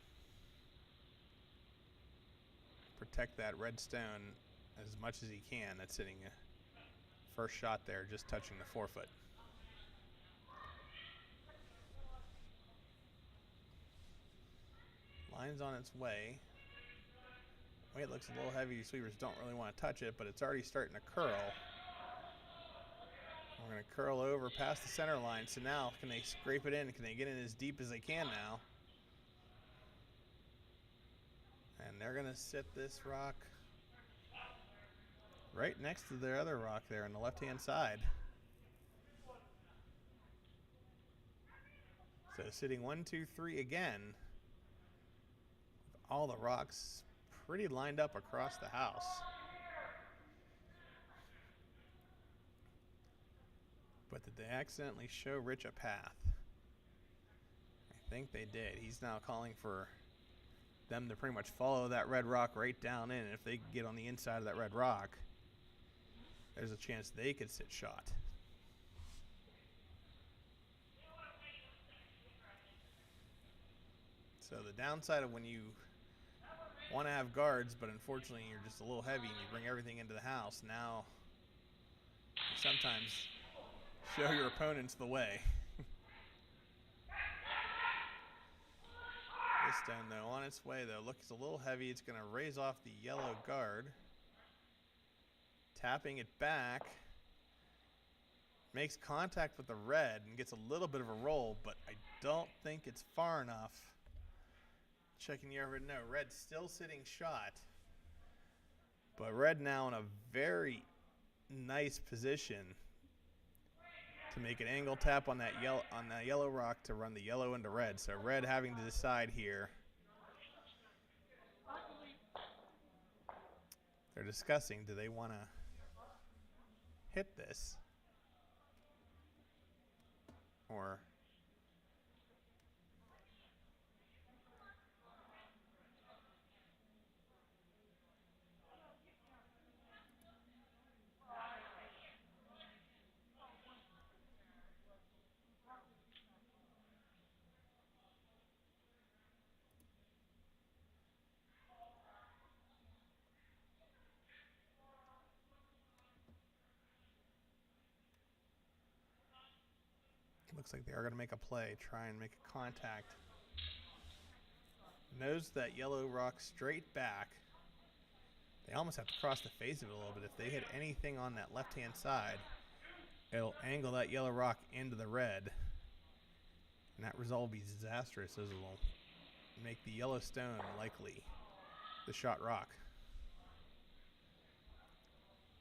Protect that red stone as much as he can. That's sitting first shot there, just touching the 4-foot. Line's on its way. It looks a little heavy. Sweepers don't really want to touch it, but it's already starting to curl. We're going to curl over past the center line. So now, can they scrape it in? Can they get in as deep as they can now? And they're going to sit this rock right next to their other rock there on the left-hand side. So sitting 1, 2, 3 again. All the rocks pretty lined up across the house. But did they accidentally show Rich a path? I think they did. He's now calling for them to pretty much follow that red rock right down in. And if they get on the inside of that red rock, there's a chance they could sit shot. So the downside of when you want to have guards, but unfortunately you're just a little heavy and you bring everything into the house, now you sometimes show your opponents the way. This stone, though, on its way, though, looks a little heavy. It's going to raise off the yellow guard. Tapping it back. Makes contact with the red and gets a little bit of a roll, but I don't think it's far enough. Checking you over, no, red's still sitting shot. But red now in a very nice position to make an angle tap on that yellow rock to run the yellow into red. So red having to decide here. They're discussing, do they want to hit this? Or Looks like they are going to make a play, try and make a contact. Nose that yellow rock straight back. They almost have to cross the face of it a little bit. If they hit anything on that left-hand side, it'll angle that yellow rock into the red. And that result will be disastrous, as it will make the yellow stone likely the shot rock.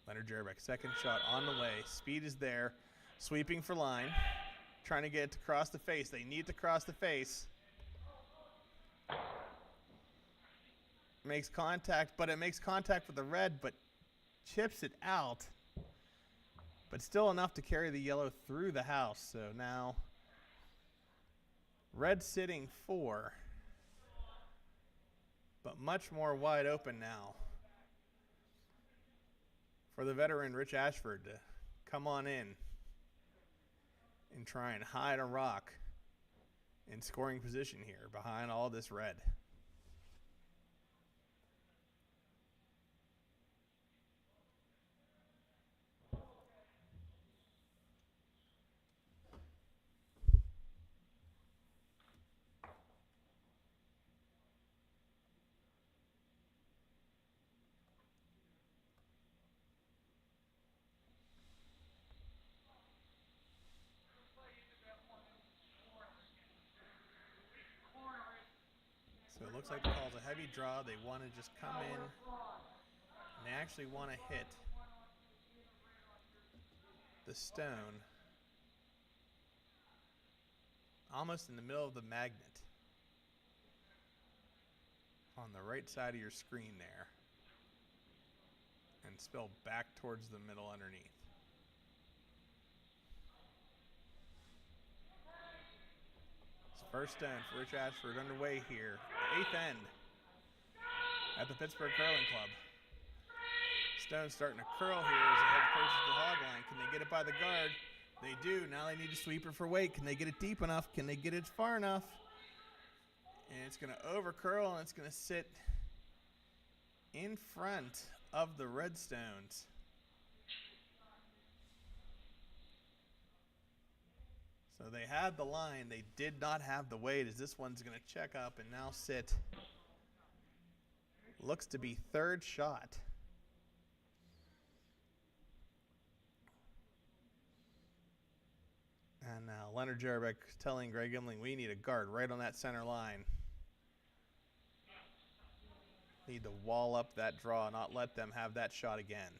Leonard Jerbeck, second shot on the way. Speed is there. Sweeping for line. Trying to get it to cross the face. They need to cross the face. Makes contact, but it makes contact with the red, but chips it out. But still enough to carry the yellow through the house. So now red sitting 4, but much more wide open now for the veteran Rich Ashford to come on in and try and hide a rock in scoring position here behind all this red. So it looks like the call's a heavy draw. They want to just come in, and they actually want to hit the stone almost in the middle of the magnet on the right side of your screen there and spill back towards the middle underneath. First stone for Rich Ashford underway here. The 8th end at the Pittsburgh Curling Club. Stone's starting to curl here as it heads towards the hog line. Can they get it by the guard? They do. Now they need to sweep it for weight. Can they get it deep enough? Can they get it far enough? And it's going to over curl and it's going to sit in front of the red stones. So they had the line, they did not have the weight, as this one's going to check up and now sit. Looks to be third shot. And now Leonard Jerbeck telling Greg Imling, we need a guard right on that center line. Need to wall up that draw, not let them have that shot again.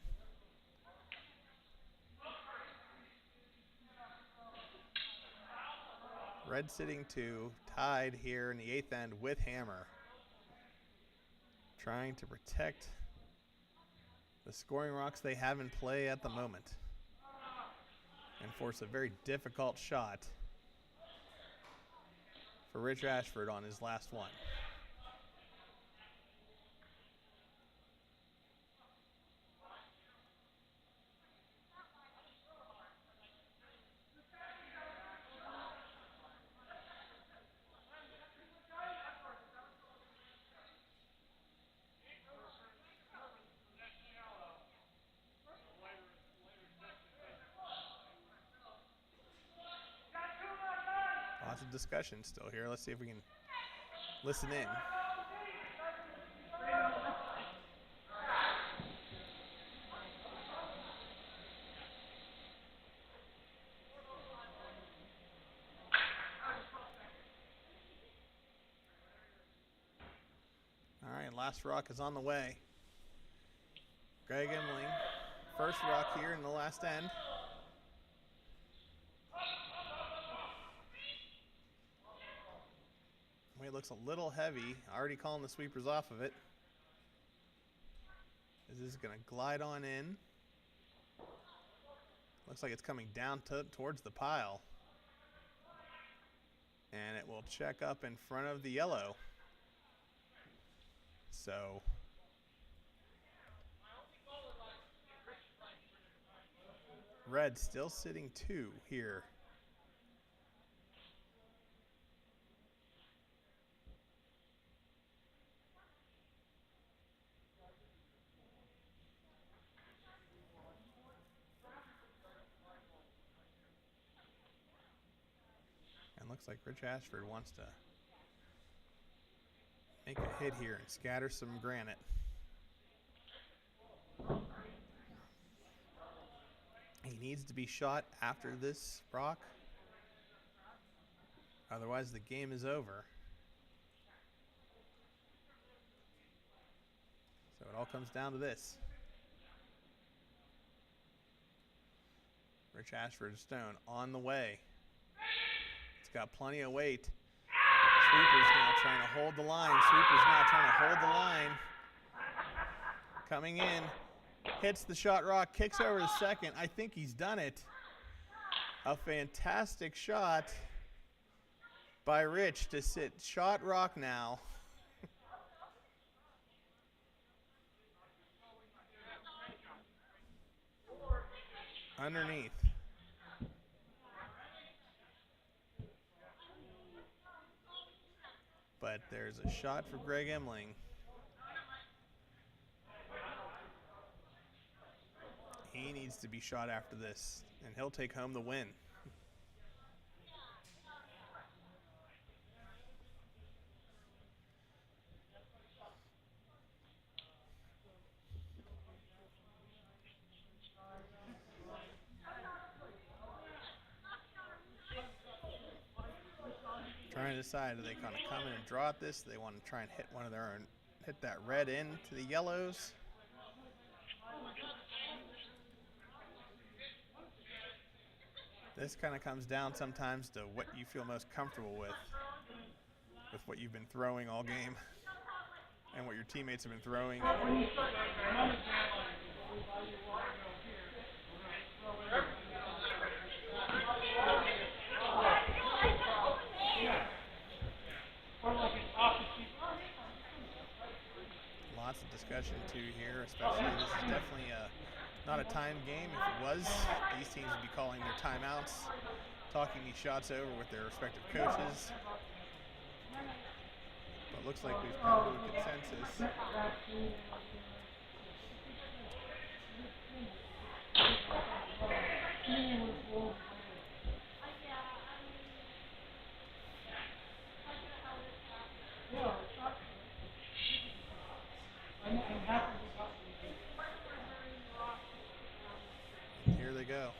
Red sitting 2, tied here in the 8th end with Hammer. Trying to protect the scoring rocks they have in play at the moment and force a very difficult shot for Rich Ashford on his last one. Lots of discussion still here. Let's see if we can listen in. All right, last rock is on the way. Greg Imling, first rock here in the last end. It looks a little heavy. Already calling the sweepers off of it. This is going to glide on in. Looks like it's coming down towards the pile. And it will check up in front of the yellow. So red still sitting 2 here. Looks like Rich Ashford wants to make a hit here and scatter some granite. He needs to be shot after this, Brock. Otherwise, the game is over. So it all comes down to this. Rich Ashford Stone on the way. It's got plenty of weight. Sweeper's now trying to hold the line. Sweeper's now trying to hold the line. Coming in. Hits the shot rock. Kicks over the second. I think he's done it. A fantastic shot by Rich to sit shot rock now. Underneath. But there's a shot for Greg Emling. He needs to be shot after this, and he'll take home the win. Trying to decide, do they kind of come in and draw at this? Do they want to try and hit one of their own, hit that red into the yellows? This kind of comes down sometimes to what you feel most comfortable with what you've been throwing all game and what your teammates have been throwing. Lots of discussion too here, especially this is definitely not a timed game. If it was, these teams would be calling their timeouts, talking these shots over with their respective coaches. But it looks like we've come to a consensus. Here they go.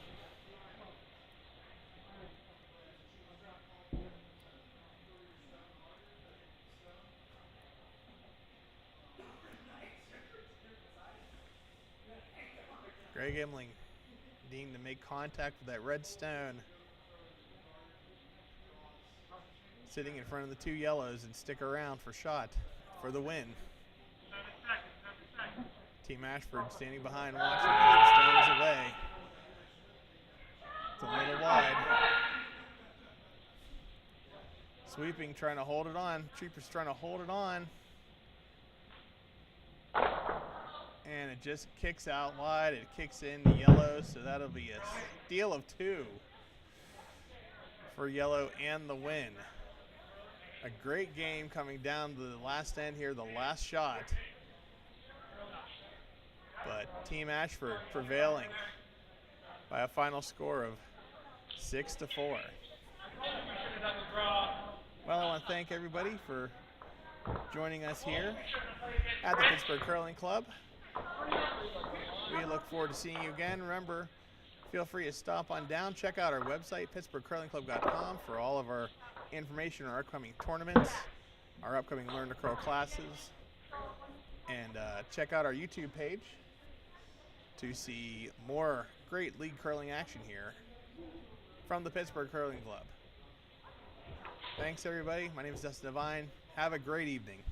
Greg Emling needing to make contact with that red stone. Sitting in front of the two yellows and stick around for shot for the win. Team Ashford standing behind watching as the stone is away. It's a little wide. Sweeping, trying to hold it on. Troopers trying to hold it on. And it just kicks out wide. It kicks in the yellow, so that'll be a steal of 2 for yellow and the win. A great game coming down to the last end here, the last shot. But Team Ashford prevailing by a final score of 6-4. Well, I want to thank everybody for joining us here at the Pittsburgh Curling Club. We look forward to seeing you again. Remember, feel free to stop on down. Check out our website, pittsburghcurlingclub.com, for all of our information on our upcoming tournaments, our upcoming Learn to Curl classes, and check out our YouTube page to see more great league curling action here from the Pittsburgh Curling Club. Thanks, everybody. My name is Dustin Devine. Have a great evening.